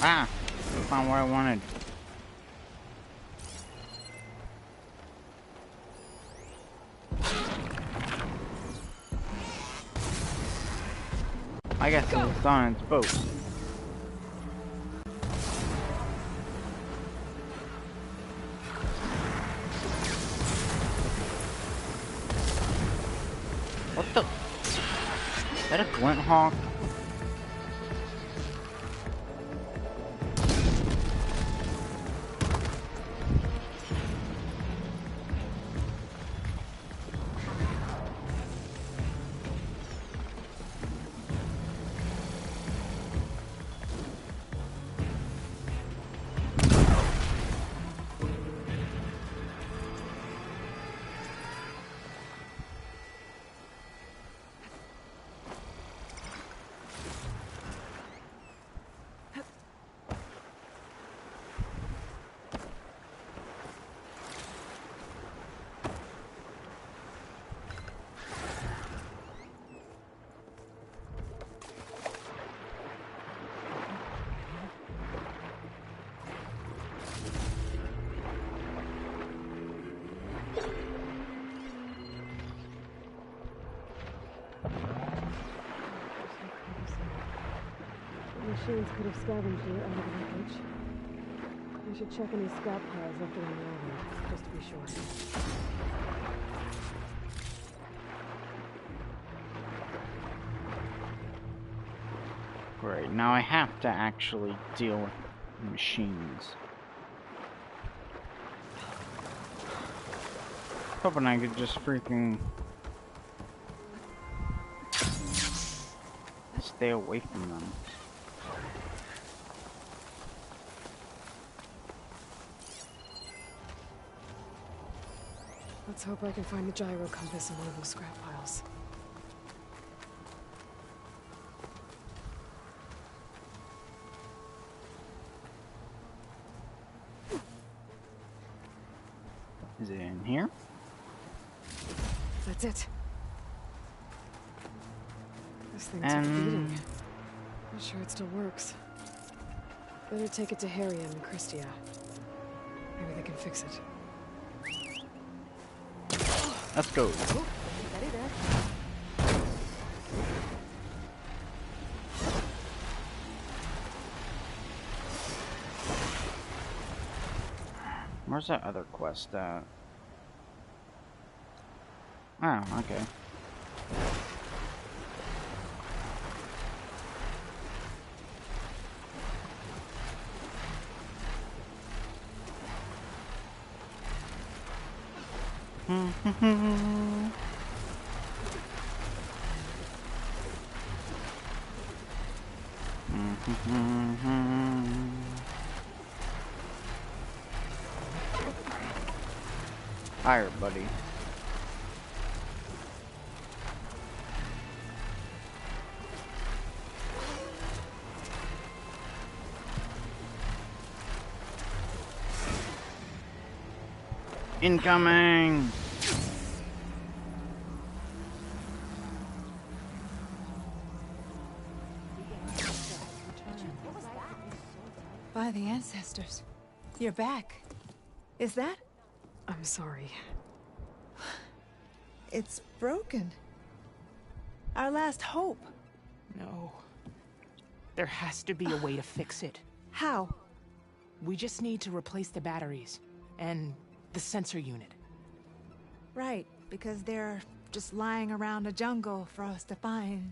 Ah! That's not what I wanted. I guess it's on its boat. What the? Is that a glint hawk?
Machines could have scavenged it out of the wreckage. I should check any scrap piles left around the island, just to be sure.
Great, now I have to actually deal with machines. Hoping I could just freaking stay away from them.
Let's hope I can find the gyro compass in one of those scrap piles.
Is it in here?
That's it. This thing's beating. Not sure it still works. Better take it to Harry and Christia. Maybe they can fix it.
Let's go.
Oh, steady there.
Where's that other quest at? Oh, okay. Higher, buddy. Incoming!
By the ancestors. You're back. Is that?
I'm sorry.
It's broken. Our last hope.
No. There has to be a way to fix it.
How?
We just need to replace the batteries and the sensor unit.
Right, because they're just lying around a jungle for us to find.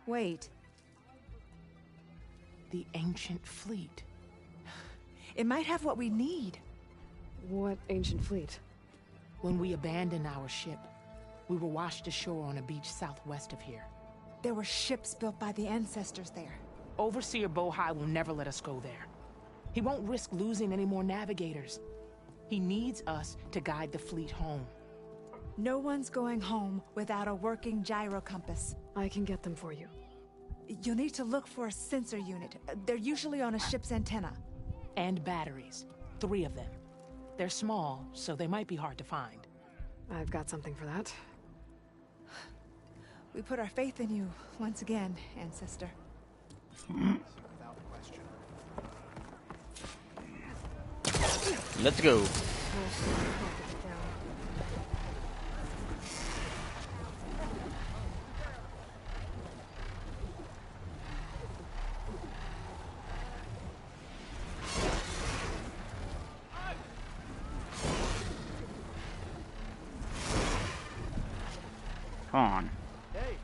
Wait.
The ancient fleet.
It might have what we need.
What ancient fleet?
When we abandoned our ship, we were washed ashore on a beach southwest of here.
There were ships built by the ancestors there.
Overseer Bohai will never let us go there. He won't risk losing any more navigators. He needs us to guide the fleet home.
No one's going home without a working gyro compass.
I can get them for you.
You'll need to look for a sensor unit. They're usually on a ship's antenna.
And batteries. 3 of them. They're small, so they might be hard to find.
I've got something for that.
We put our faith in you once again, Ancestor.
Let's go. Come on.
Hey,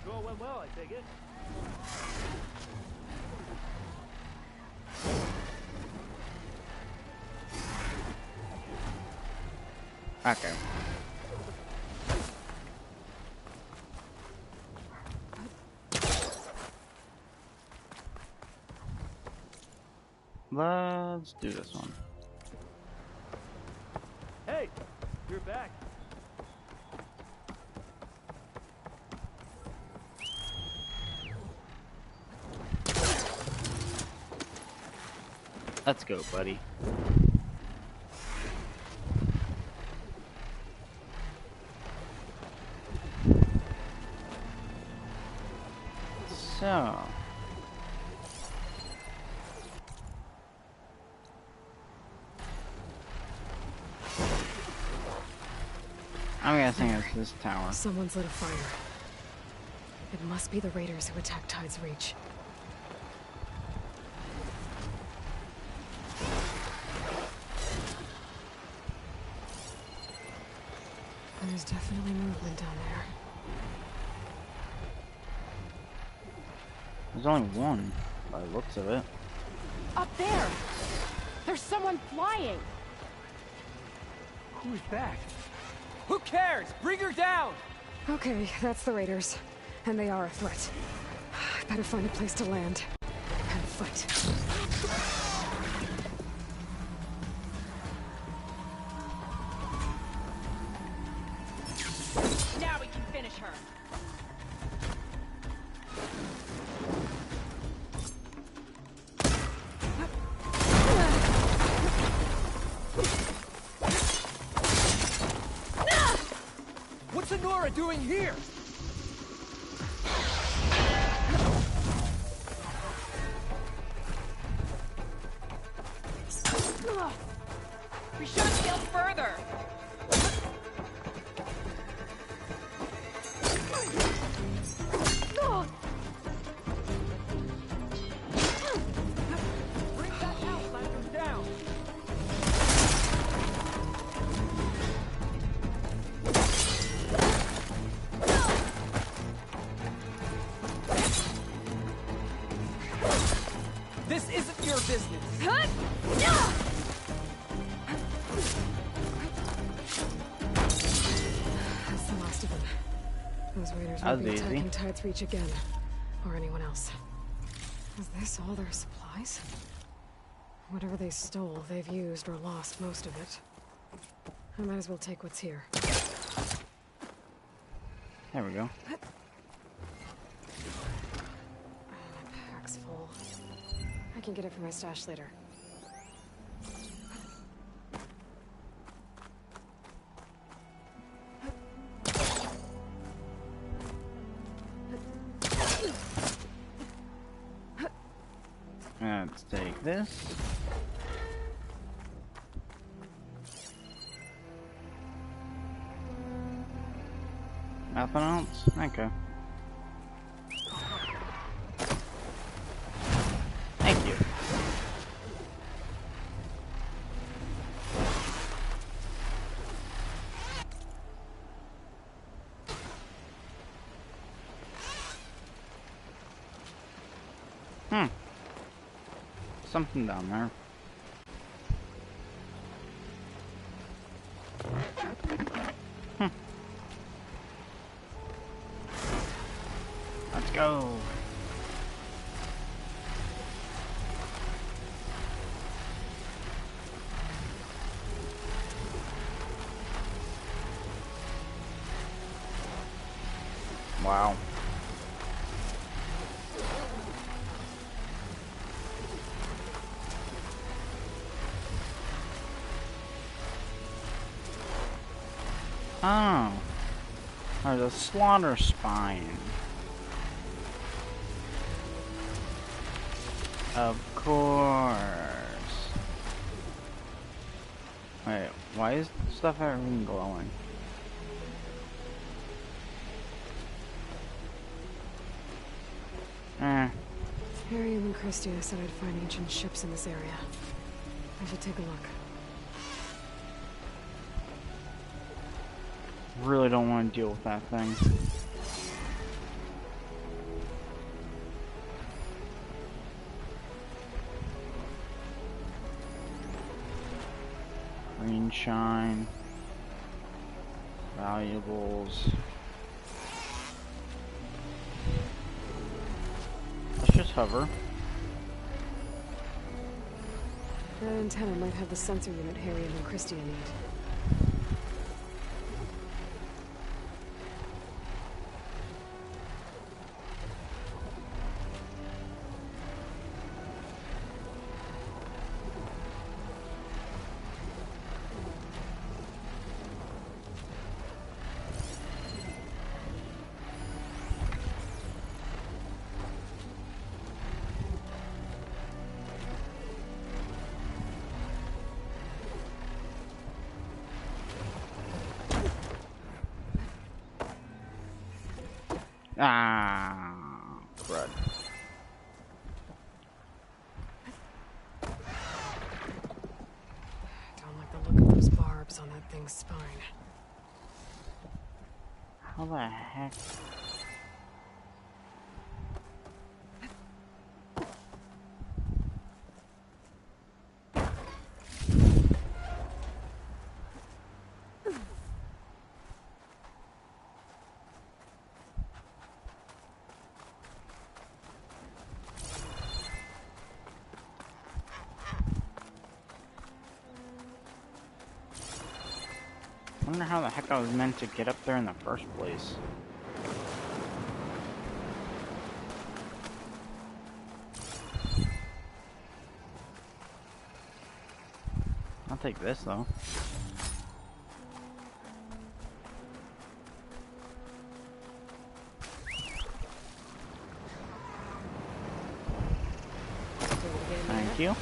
all went well, I take it.
Okay. Let's do this one.
Hey, you're back.
Let's go, buddy. So, I'm guessing it's this tower.
Someone's lit a fire. It must be the raiders who attacked Tide's Reach. There's definitely movement down there.
There's only one, by the looks of it.
Up there! There's someone flying!
Who's that? Who cares? Bring her down!
Okay, that's the raiders. And they are a threat. I better find a place to land. And fight.
Now we can finish her.
Lara doing here?
We should have scaled further.
Bring that Outlander down. This isn't your business.
That's the last of them. Those raiders
That
will
was
be
easy.
attacking Tide's Reach again. Or anyone else. Is this all their supplies? Whatever they stole, they've used or lost most of it. I might as well take what's here.
There we go.
My pack's full. I can get it from my stash later.
Let's take this. Nothing else? Okay. Thank you. Something down there. Let's go. Wow. Oh. There's a slaughter spine. Of course. Wait, why is stuff everything glowing?
Harriet and Christia said I'd find ancient ships in this area. I should take a look.
Really don't want to deal with that thing. Green shine. Valuables. Let's just hover.
That antenna might have the sensor unit Harriet and Christia need.
Ah, crud.
Don't like the look of those barbs on that thing's spine.
How the heck? I wonder how the heck I was meant to get up there in the first place. I'll take this though. you.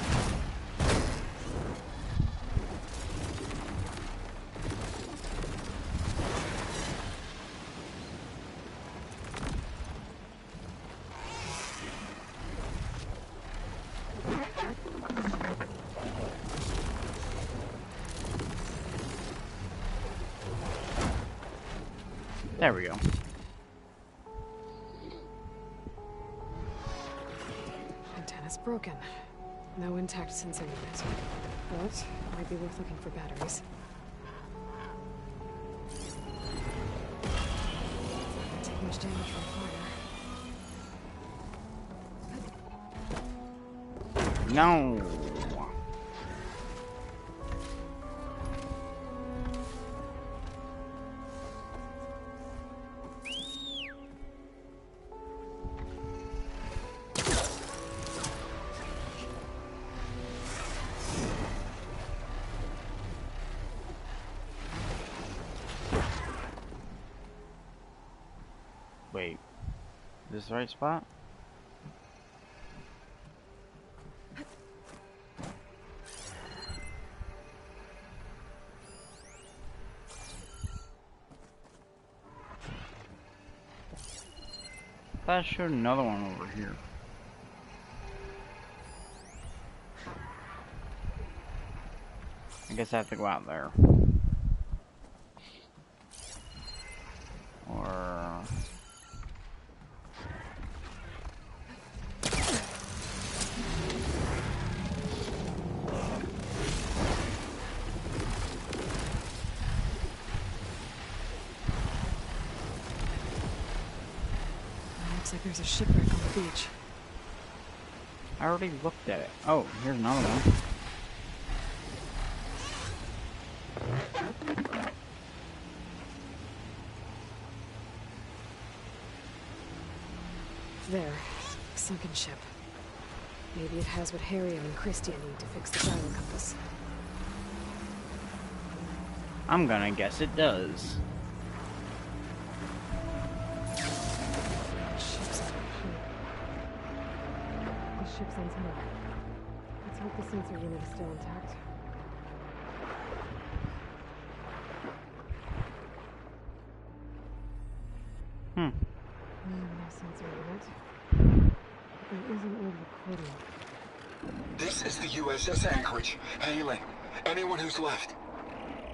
There we go.
Antenna's broken. No intact sensor unit. But might be worth looking for batteries. Don't take much damage from fire.
No. Wait, is this the right spot? I thought I showed another one over here. I guess I have to go out there. Or...
Looks like there's a shipwreck on the beach.
I already looked at it. Oh, here's another one.
There. Sunken ship. Maybe it has what Harriet and Christia need to fix the gyro compass.
I'm gonna guess it does.
Ship's antenna. Let's hope the sensor unit is still intact. No sensor unit. There is an old recording.
This is the USS Anchorage. Hailing. Anyone who's left.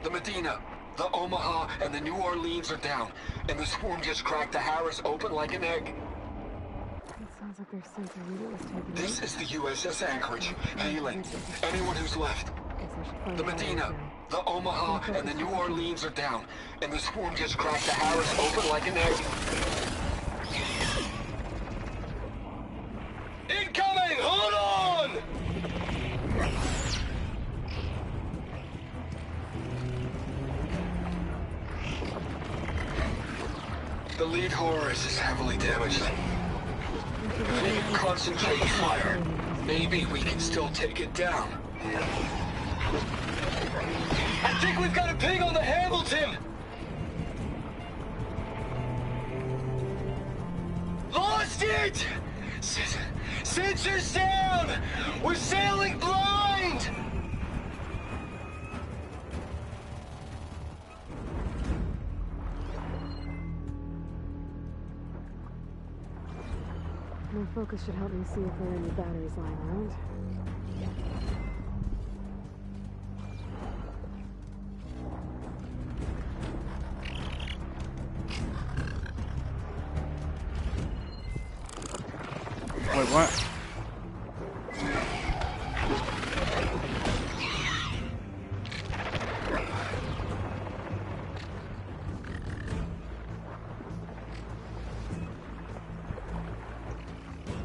The Medina, the Omaha, and the New Orleans are down, and the swarm just cracked the Harris open like an egg.
Sounds like their sensor unit was taken.
This is the USS Anchorage. Hailing. Anyone who's left. The Medina, the Omaha, and the New Orleans are down, and the swarm just cracked the Harris open like an egg. Incoming! Hold on! The lead Horus is heavily damaged. If we can concentrate fire, maybe we can still take it down. I think we've got a ping on the Hamilton! Lost it! Sensors down! We're sailing blind!
My focus should help me see if there are any batteries lying around.
Wait, what?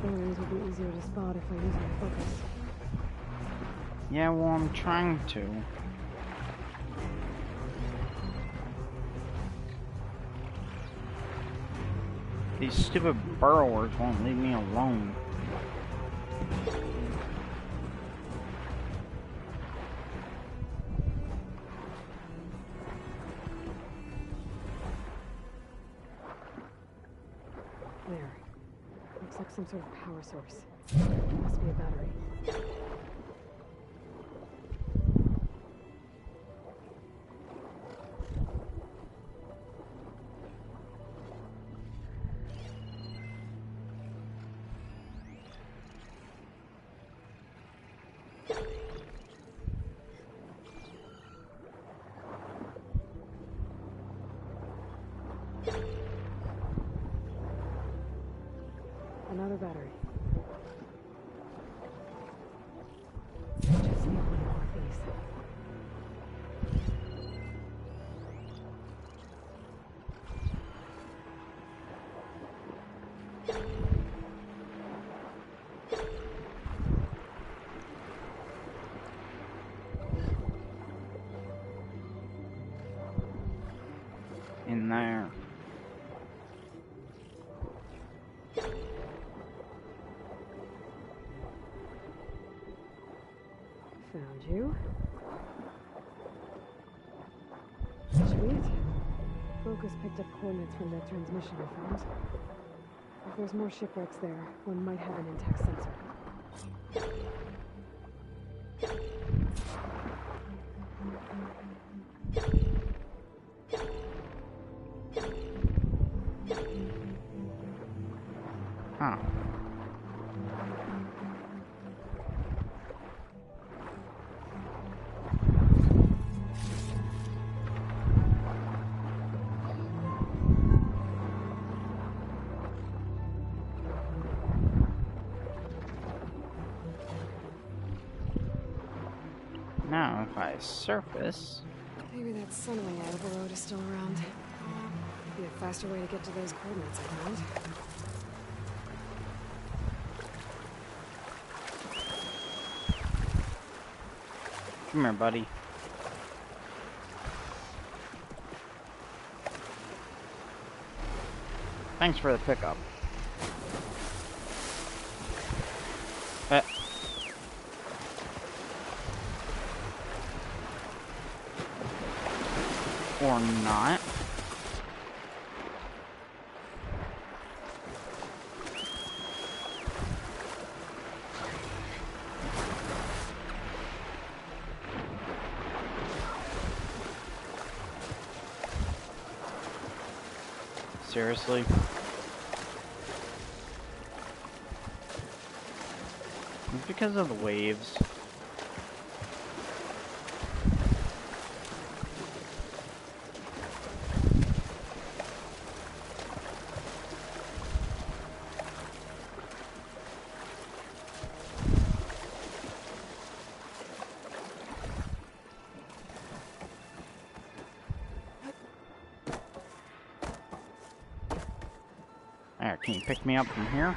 Batteries will be easier to spot if I use my focus.
Yeah, well, I'm trying to. These stupid burrowers won't leave me alone.
There. Looks like some sort of power source. Must be a battery. another battery. Just need one more of these.
In there.
Found you. Sweet. Focus picked up coordinates from that transmission I found. If there's more shipwrecks there, one might have an intact sensor.
Huh. Now, if I surface...
Maybe that sunwing out of the road is still around. Be a faster way to get to those coordinates I found.
Come here, buddy. Thanks for the pickup. Or not. Seriously? It's because of the waves. There, can you pick me up from here?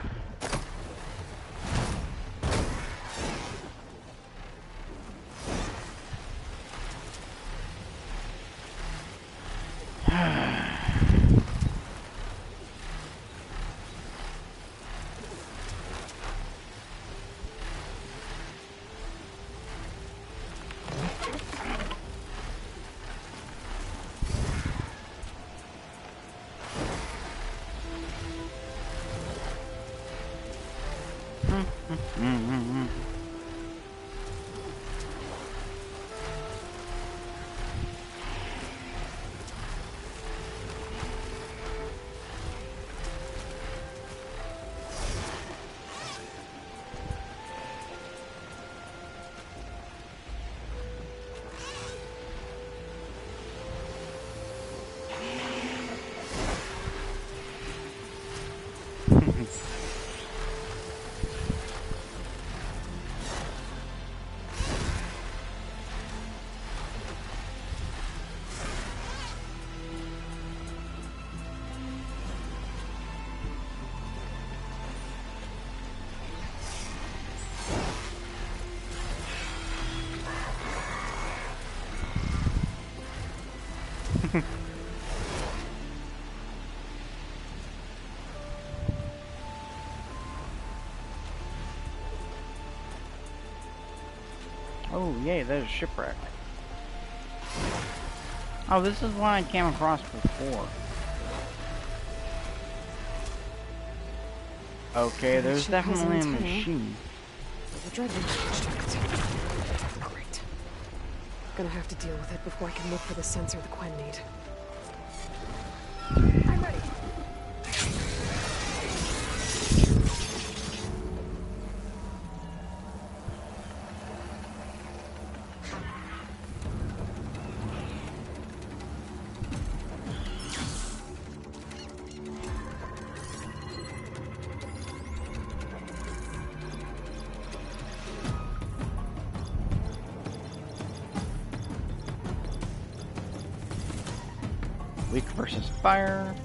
Oh, yay, there's a shipwreck. Oh, this is one I came across before. Okay, there's definitely a machine.
The Dreadnought attached to it. Great. Gonna have to deal with it before I can look for the sensor the Quen need. I'm ready.
versus fire.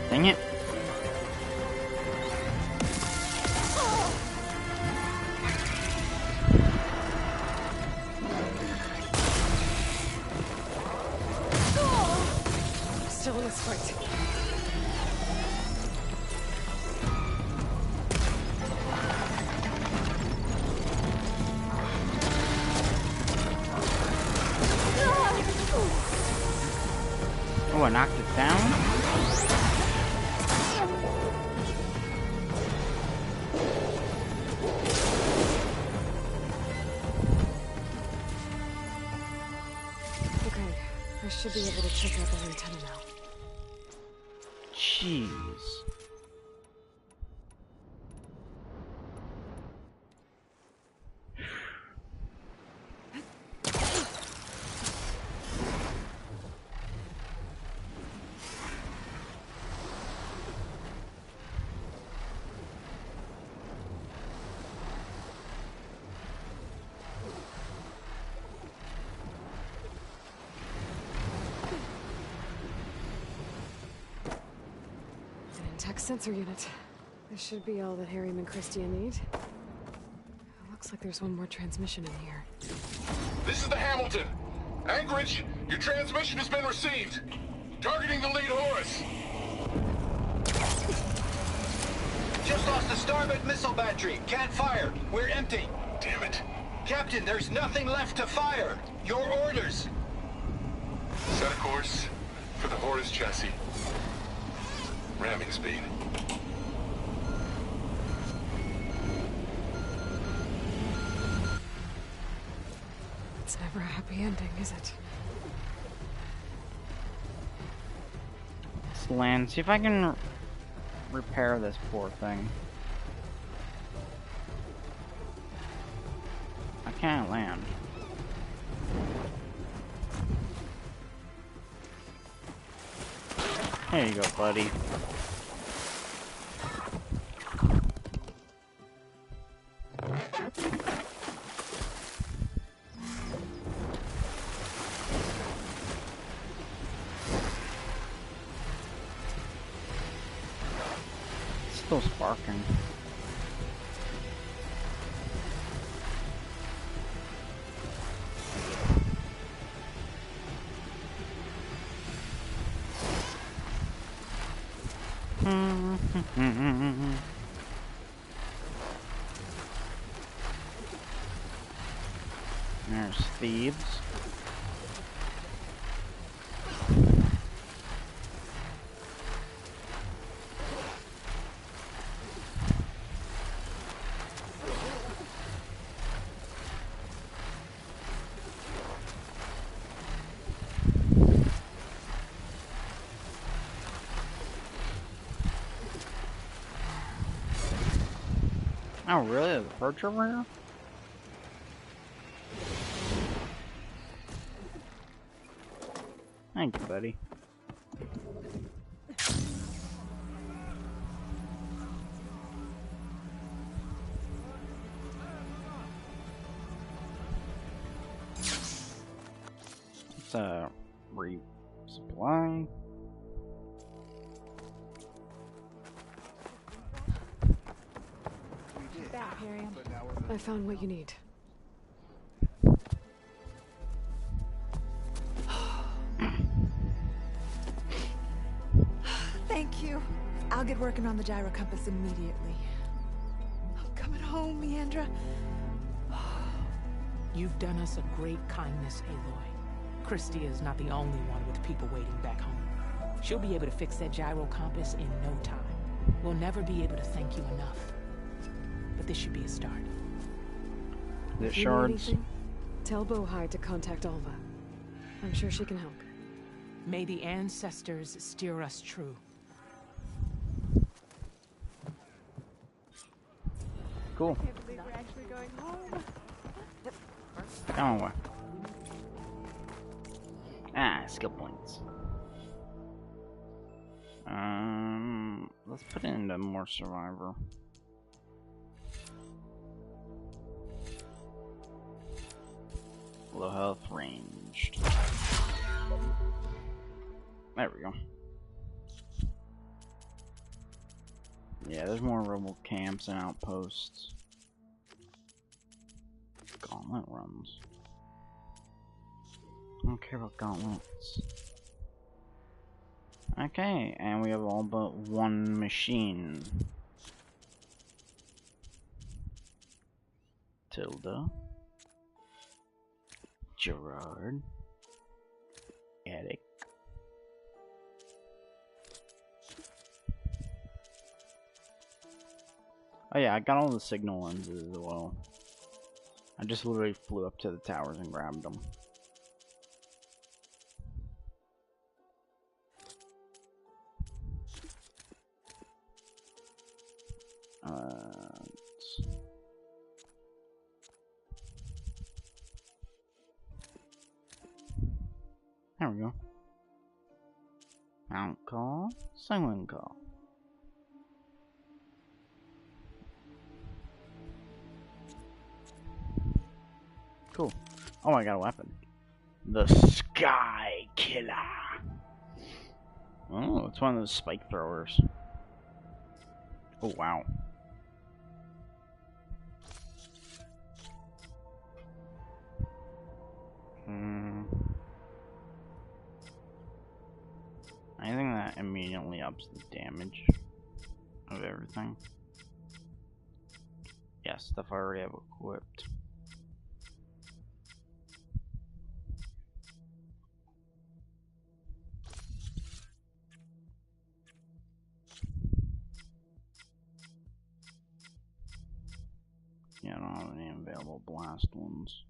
Dang it.
Still in this fight.
Oh, I knocked it down?
Okay, I should be able to check out the antenna now.
Jeez.
Tech sensor unit. This should be all that Harry and Christia need. Looks like there's one more transmission in here.
This is the Hamilton. Anchorage, your transmission has been received. Targeting the lead Horus.
Just lost the starboard missile battery. Can't fire. We're empty.
Damn it.
Captain, there's nothing left to fire. Your orders.
Set a course for the Horus chassis. Ramming speed.
It's never a happy ending, is it?
Let's land. See if I can repair this poor thing. I can't land. There you go, buddy. Still sparking. There's Thebes. Oh, really? The perch over here? Thank you, buddy. Let's, resupply.
I found what you need.
Thank you. I'll get working on the gyro compass immediately. I'm coming home, Leandra.
You've done us a great kindness, Aloy. Christia is not the only one with people waiting back home.
She'll be able to fix that gyro compass in no time. We'll never be able to thank you enough. But this should be a start.
The
If you need
shards.
anything, tell Bohai to contact Alva. I'm sure she can help.
May the ancestors steer us true.
Cool.
I can't believe we're actually going home.
Come on. Ah, skill points. Let's put it into more survivor. Low health, ranged. There we go. Yeah, there's more rebel camps and outposts. Gauntlet runs. I don't care about gauntlets. Okay, and we have all but one machine. Tilda. Gerard. Eric. Oh yeah, I got all the signal lenses as well. I just literally flew up to the towers and grabbed them. There we go. Mount call, silent call. Cool. Oh, I got a weapon. The Sky Killer. Oh, it's one of those spike throwers. Oh, wow. Anything that immediately ups the damage of everything. Yeah, stuff I already have equipped. Yeah, I don't have any available blast ones.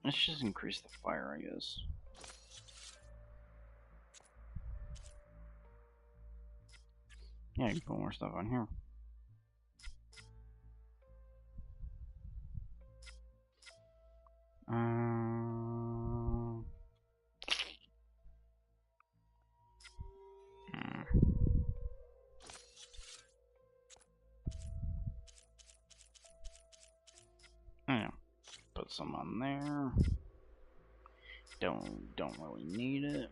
Let's just increase the fire, I guess. Yeah, you can put more stuff on here. Yeah, put some on there. Don't really need it.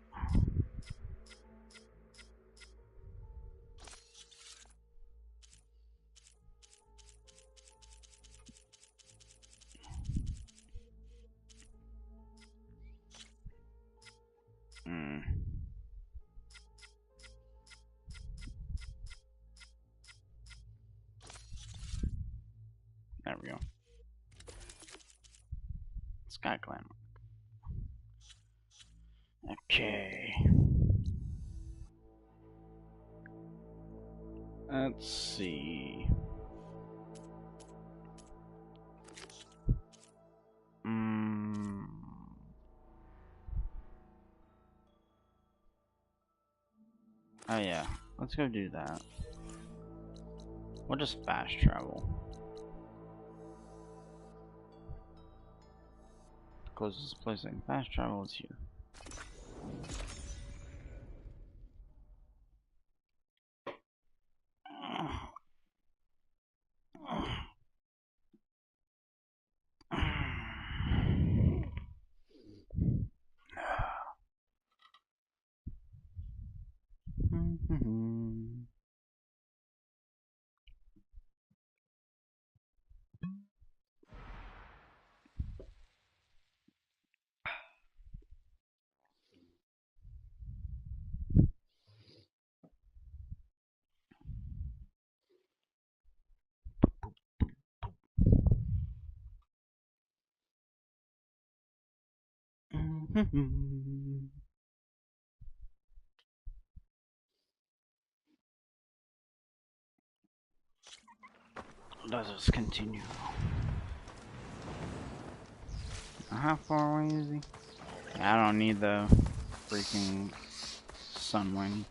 There we go. Sky Climber. Okay. Let's see. Oh yeah, let's go do that. We'll just fast travel. The closest place I can fast travel is here. Let us continue. How far away is he? I don't need the freaking sunwing.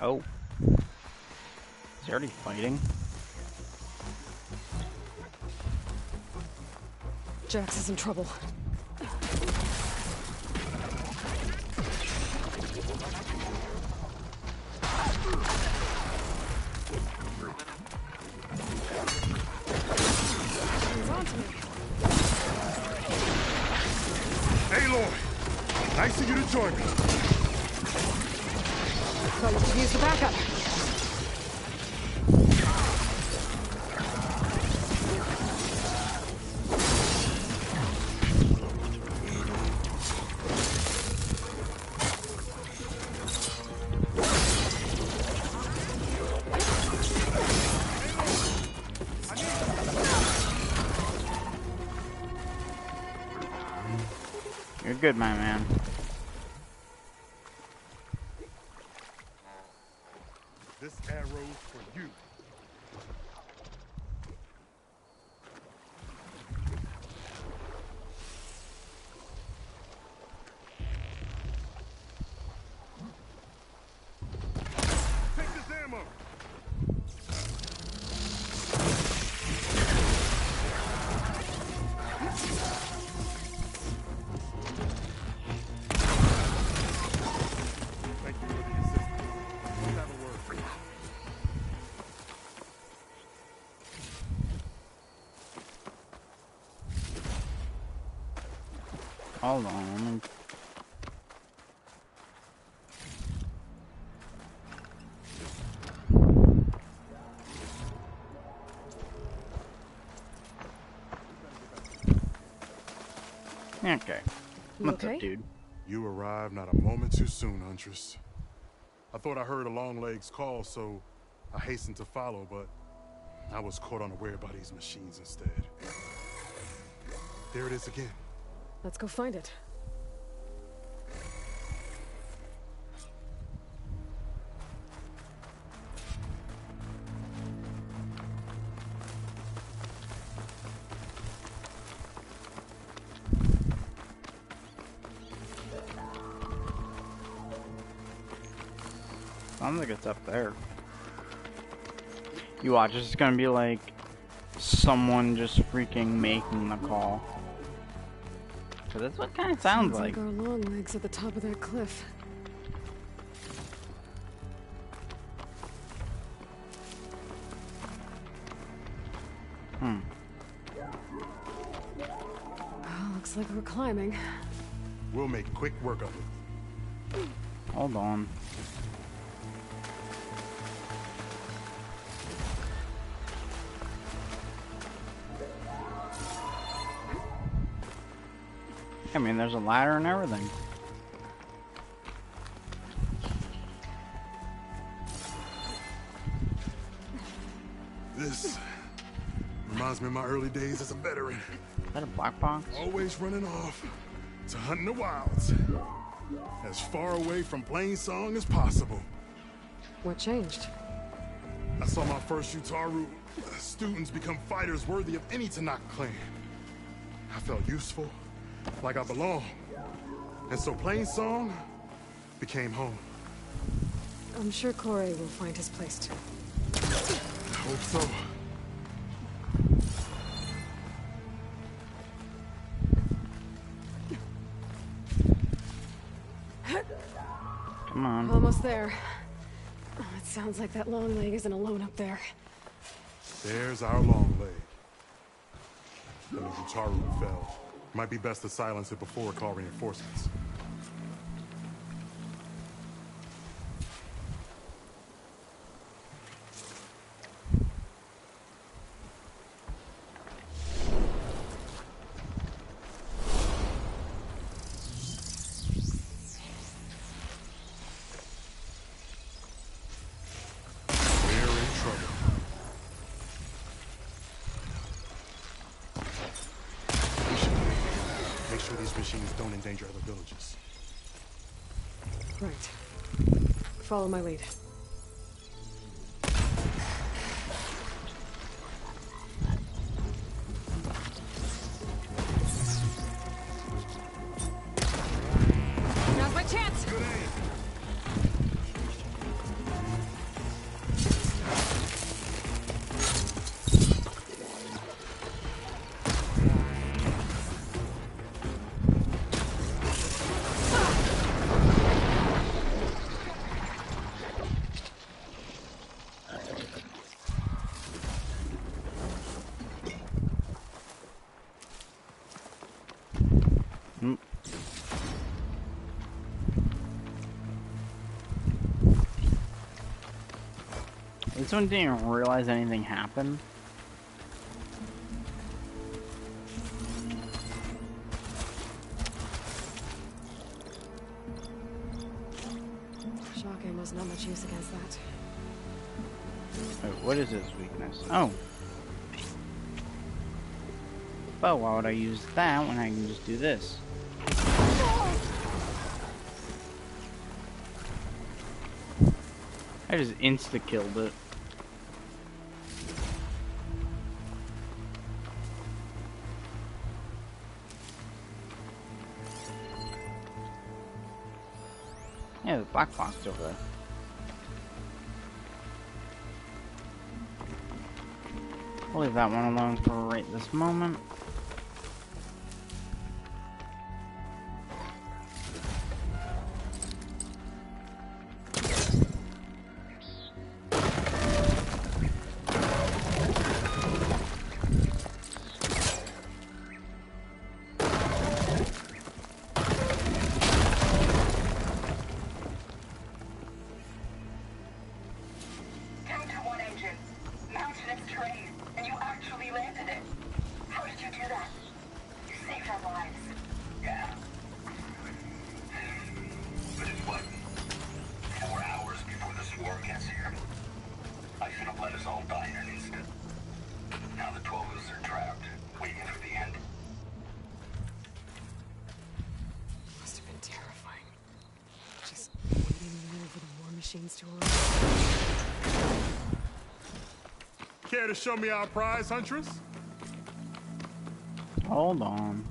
Oh. Is he already fighting?
Jax is in trouble.
Aloy! Nice of you to join me.
Thought you could use the backup.
You're good, my man.
This arrow's for you. Take this ammo. Thank you for the assistance. Let's have a word.
Hold on. Okay. What's up, dude?
You arrived not a moment too soon, Huntress. I thought I heard a Longlegs call, so I hastened to follow, but I was caught unaware by these machines instead. There it is again.
Let's go find it.
Sounds like it's up there. You watch, it's gonna be like someone just freaking making the call. So that's what kind of sounds like.
Our long legs at the top of that cliff. Oh, looks like we're climbing.
We'll make quick work of it.
Hold on. I mean, there's a ladder and everything.
This reminds me of my early days as a veteran.
Is that a black box?
Always running off to hunt in the wilds. As far away from plain song as possible.
What changed?
I saw my first Utaru students become fighters worthy of any Tanakh clan. I felt useful, like I belonged. And so plain song became home.
I'm sure Corey will find his place too.
I hope so.
Come on.
Almost there. Oh, it sounds like that long leg isn't alone up there.
There's our long leg. And the Utaru fell. Might be best to silence it before we call reinforcements. these machines don't endanger other villages.
Right. Follow my lead. Now's my chance!
Good aim.
This one didn't realize anything happened.
Shock ammo's not much use against that.
Wait, what is his weakness? Oh. But why would I use that when I can just do this? I just insta-killed it. Yeah, the black box over there. We'll leave that one alone for right this moment.
Care to show me our prize, Huntress?
Hold on.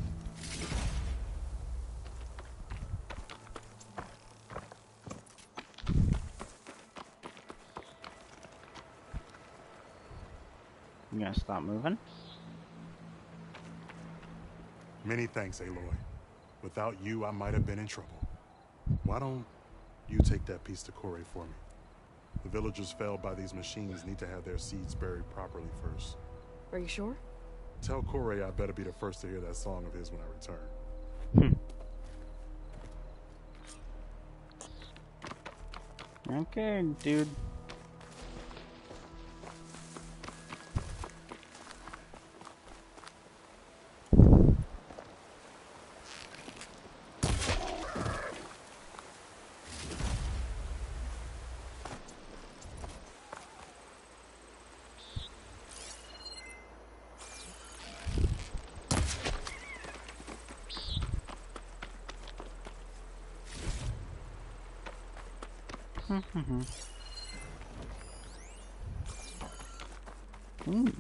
You gonna stop moving?
Many thanks, Aloy. Without you, I might have been in trouble. Why don't you take that piece to Corey for me? The villagers felled by these machines need to have their seeds buried properly first.
Are you sure?
Tell Corey I better be the first to hear that song of his when I return.
Okay, dude. Ooh.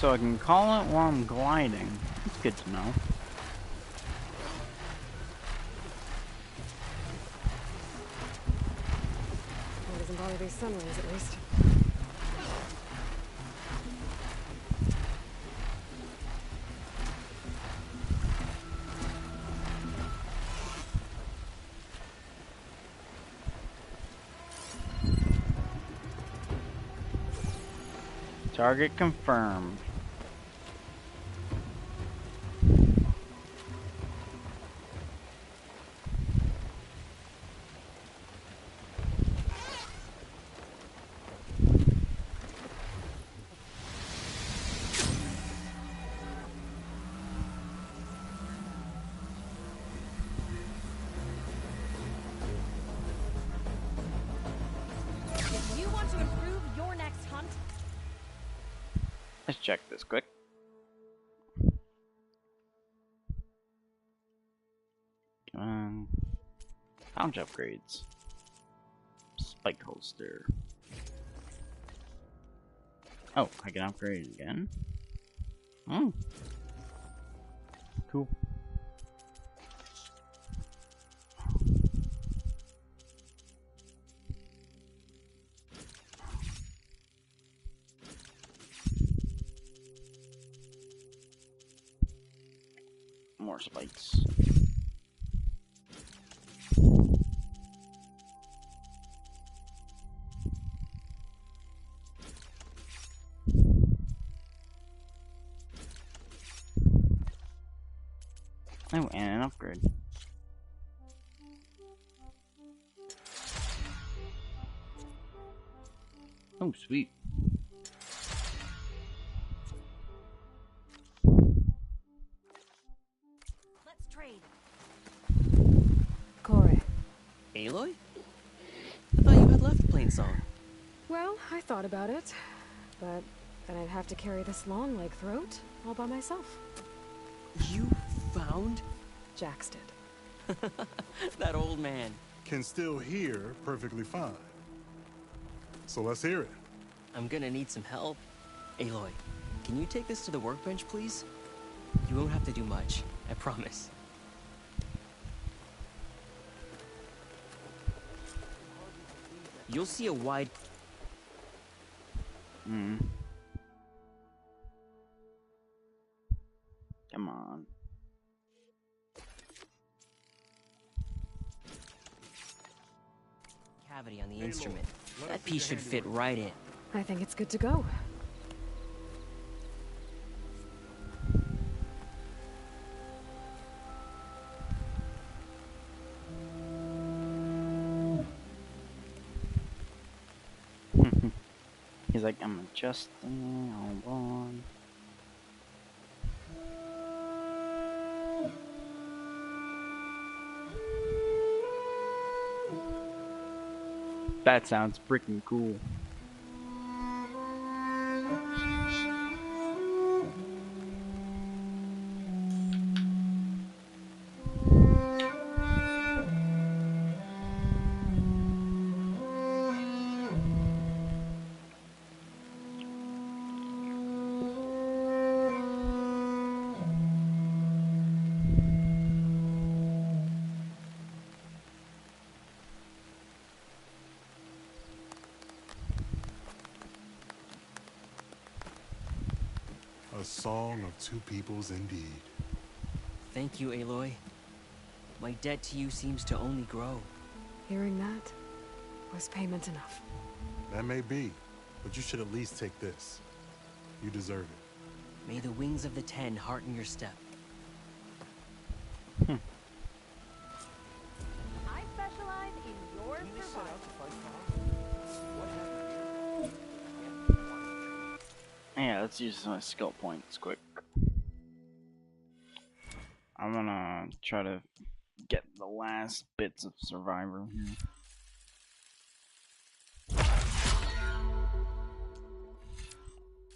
so I can call it while I'm gliding. That's good to know.
It doesn't bother these sun rays, at least.
Target confirmed.
If you want to improve your next hunt,
Let's check this quick. Pouch upgrades. Spike holster. Oh, I can upgrade it again. Oh. Cool. More spikes. Oh, and an upgrade. Oh, sweet.
let's trade.
Corey.
Aloy? I thought you had left Plainsong.
Well, I thought about it, but then I'd have to carry this long leg throat all by myself.
You found?
Jax did.
That old man.
Can still hear perfectly fine. So let's hear it.
I'm gonna need some help. Aloy, can you take this to the workbench, please? You won't have to do much, I promise. You'll see a wide...
Come on.
cavity on the instrument. That piece should fit right in.
I think it's good to go.
He's like, I'm adjusting, hold on. That sounds freaking cool.
A song of two peoples indeed.
Thank you, Aloy. My debt to you seems to only grow.
Hearing that was payment enough.
That may be, but you should at least take this. You deserve it.
May the wings of the Ten hearten your step.
I specialize in your survival.
Yeah, let's use my skill points quick. I'm gonna try to get the last bits of Survivor here.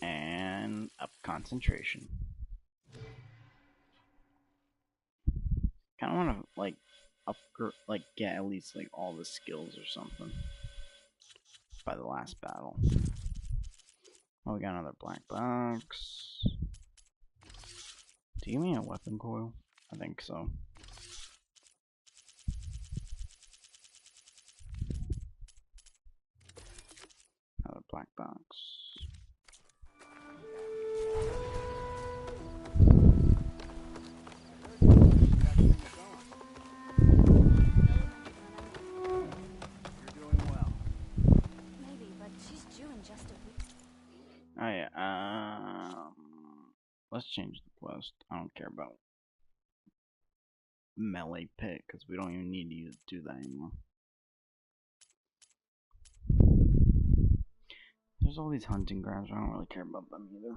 And up concentration. Kinda wanna like get at least like all the skills or something by the last battle. Oh, we got another black box. Do you mean a weapon coil? I think so. Another black box. Oh yeah, let's change the quest. I don't care about melee pit, because we don't even need to do that anymore. There's all these hunting grounds, I don't really care about them either.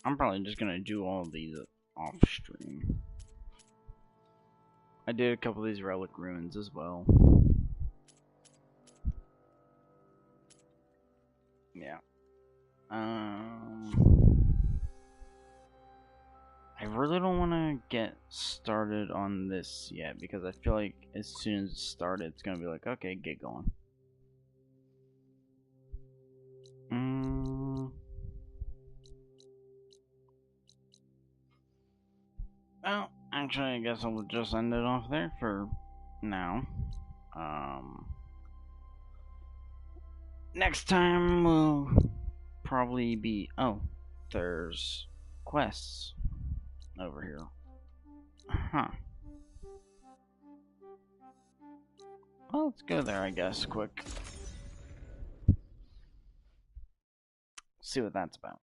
I'm probably just gonna do all of these off stream. I did a couple of these relic ruins as well. Yeah. I really don't want to get started on this yet, because I feel like as soon as it started, it's gonna be like, okay, get going. Well, actually, I guess I'll just end it off there for now. Next time will probably be... Oh, there's quests over here. Huh. Well, let's go there, I guess, quick. See what that's about.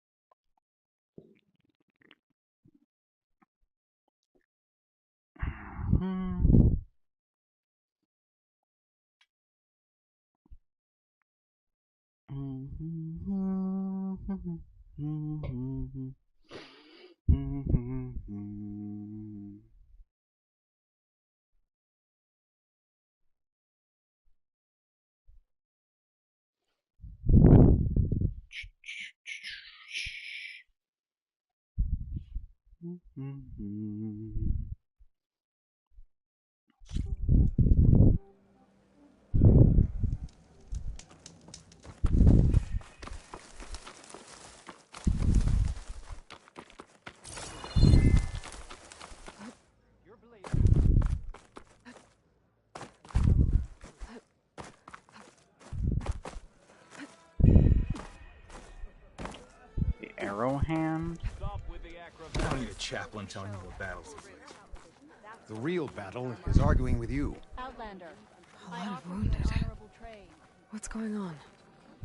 The arrow hand?
I don't need a chaplain telling me what battles to face. The real battle is arguing with you.
Outlander. A lot of wounded. What's going on?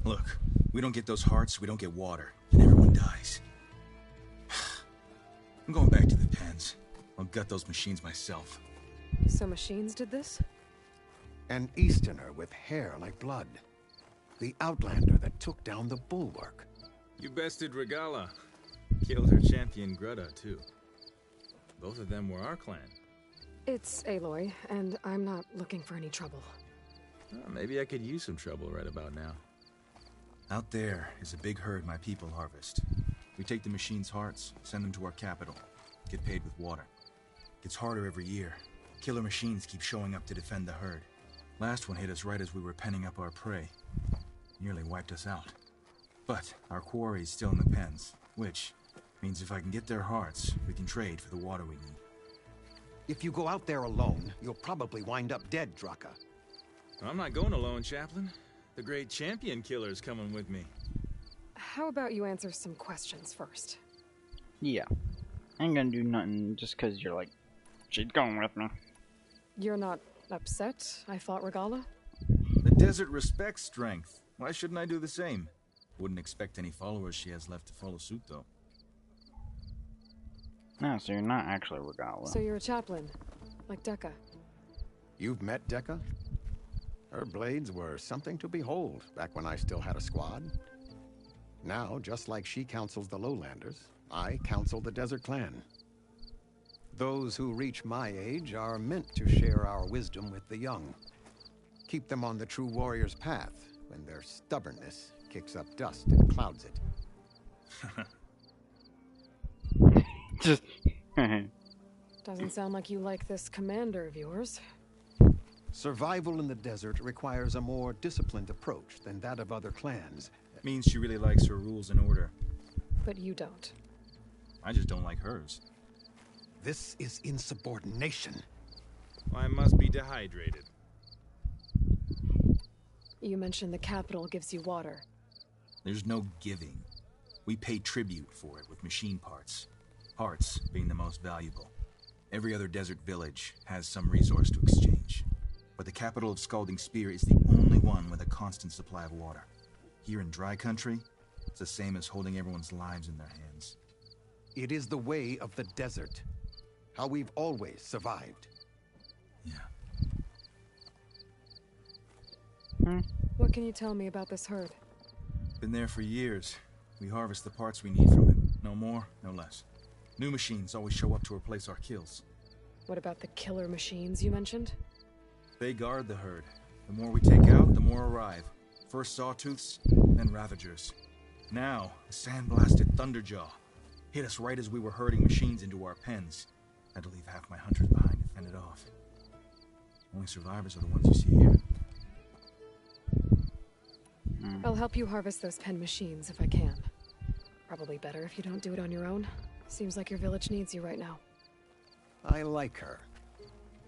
Look, we don't get those hearts, we don't get water, and everyone dies. I'm going back to the pens. I'll gut those machines myself.
So machines did this?
An Easterner with hair like blood. The Outlander that took down the bulwark.
You bested Regala. Killed her champion Greta, too. Both of them were our clan.
It's Aloy, and I'm not looking for any trouble.
Well, maybe I could use some trouble right about now.
Out there is a big herd my people harvest. We take the machines' hearts, send them to our capital, get paid with water. Gets harder every year. Killer machines keep showing up to defend the herd. Last one hit us right as we were penning up our prey. Nearly wiped us out. But our quarry's still in the pens, which means if I can get their hearts, we can trade for the water we need.
If you go out there alone, you'll probably wind up dead, Draka.
I'm not going alone, Chaplain. The great champion killer's coming with me.
How about you answer some questions first?
Yeah. I ain't gonna do nothing just cause you're like, she's going with me.
You're not upset I fought Regala?
The desert respects strength. Why shouldn't I do the same? Wouldn't expect any followers she has left to follow suit, though.
No, so you're not actually Regala.
So you're a chaplain, like Dekka.
You've met Dekka? Her blades were something to behold back when I still had a squad. Now, just like she counsels the Lowlanders, I counsel the Desert Clan. Those who reach my age are meant to share our wisdom with the young. Keep them on the true warrior's path when their stubbornness kicks up dust and clouds it.
Just...
Doesn't sound like you like this commander of yours.
Survival in the desert requires a more disciplined approach than that of other clans.
It means she really likes her rules and order.
But you don't.
I just don't like hers.
This is insubordination.
I must be dehydrated.
You mentioned the capital gives you water.
There's no giving. We pay tribute for it with machine parts. Parts being the most valuable. Every other desert village has some resource to exchange. But the capital of Scalding Spear is the only one with a constant supply of water. Here in dry country, it's the same as holding everyone's lives in their hands.
It is the way of the desert. How we've always survived.
Yeah.
What can you tell me about this herd?
Been there for years. We harvest the parts we need from it. No more, no less. New machines always show up to replace our kills.
What about the killer machines you mentioned?
They guard the herd. The more we take out, the more arrive. First sawtooths, then ravagers. Now, a sandblasted thunderjaw hit us right as we were herding machines into our pens. Had to leave half my hunters behind to fend it off. Only survivors are the ones you see here.
I'll help you harvest those pen machines if I can. Probably better if you don't do it on your own. Seems like your village needs you right now.
I like her.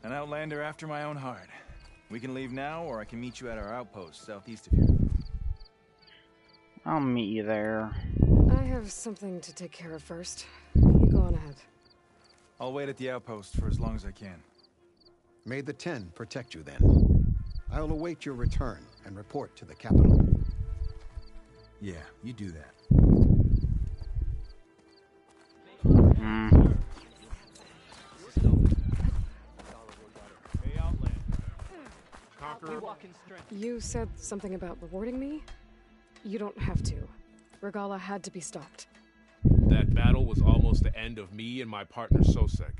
An outlander after my own heart. We can leave now, or I can meet you at our outpost southeast of here.
I'll meet you there.
I have something to take care of first. You go on ahead.
I'll wait at the outpost for as long as I can.
May the 10 protect you then. I'll await your return and report to the capital.
Yeah, you do that.
You said something about rewarding me? You don't have to. Regala had to be stopped.
That battle was almost the end of me and my partner Sosek.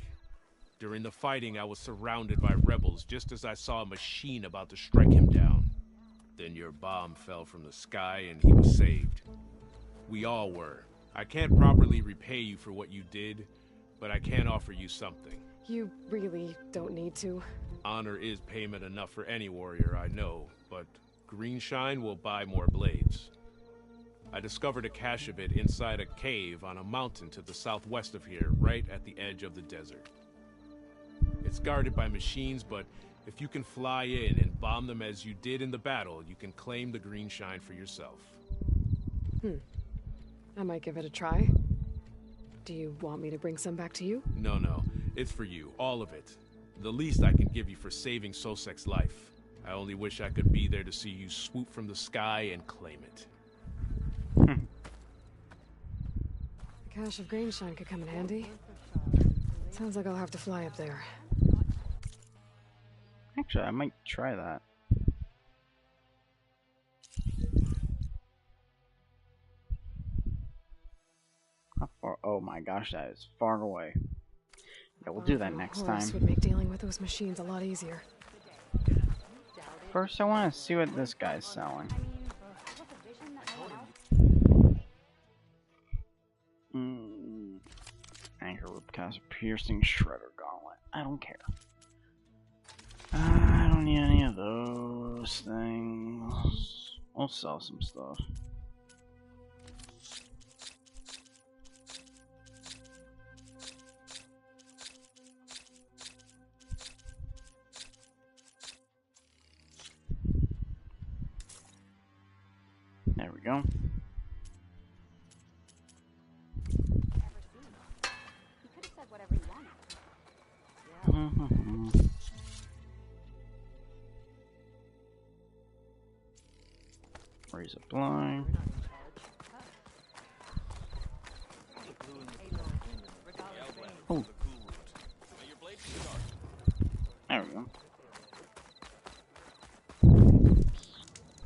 During the fighting, I was surrounded by rebels just as I saw a machine about to strike him down. Then your bomb fell from the sky and he was saved. We all were. I can't properly repay you for what you did, but I can offer you something.
You really don't need to.
Honor is payment enough for any warrior I know, but Greenshine will buy more blades. I discovered a cache of it inside a cave on a mountain to the southwest of here, right at the edge of the desert. It's guarded by machines, but if you can fly in and bomb them as you did in the battle, you can claim the Greenshine for yourself.
I might give it a try. Do you want me to bring some back to you?
No. It's for you, all of it. The least I can give you for saving Sosek's life. I only wish I could be there to see you swoop from the sky and claim it.
A cache of Greenshine could come in handy. Sounds like I'll have to fly up there.
Actually, I might try that. How far? Oh my gosh, that is far away. Yeah, we'll do that next time.
This would make dealing with those machines a lot easier.
First, I want to see what this guy's selling. Anchor Ripcast Piercing Shredder Gauntlet. I don't care. I don't need any of those things. I'll sell some stuff. There we go. Raise up line. Oh. There we go.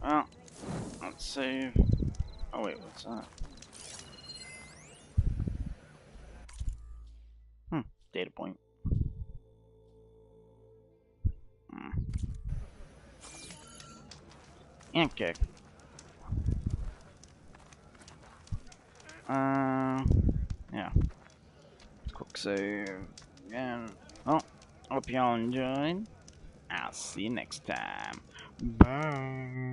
Well, let's save. Oh wait, what's that? Data point. And kick. Yeah. Quick save again. Oh, hope y'all enjoyed. I'll see you next time. Bye.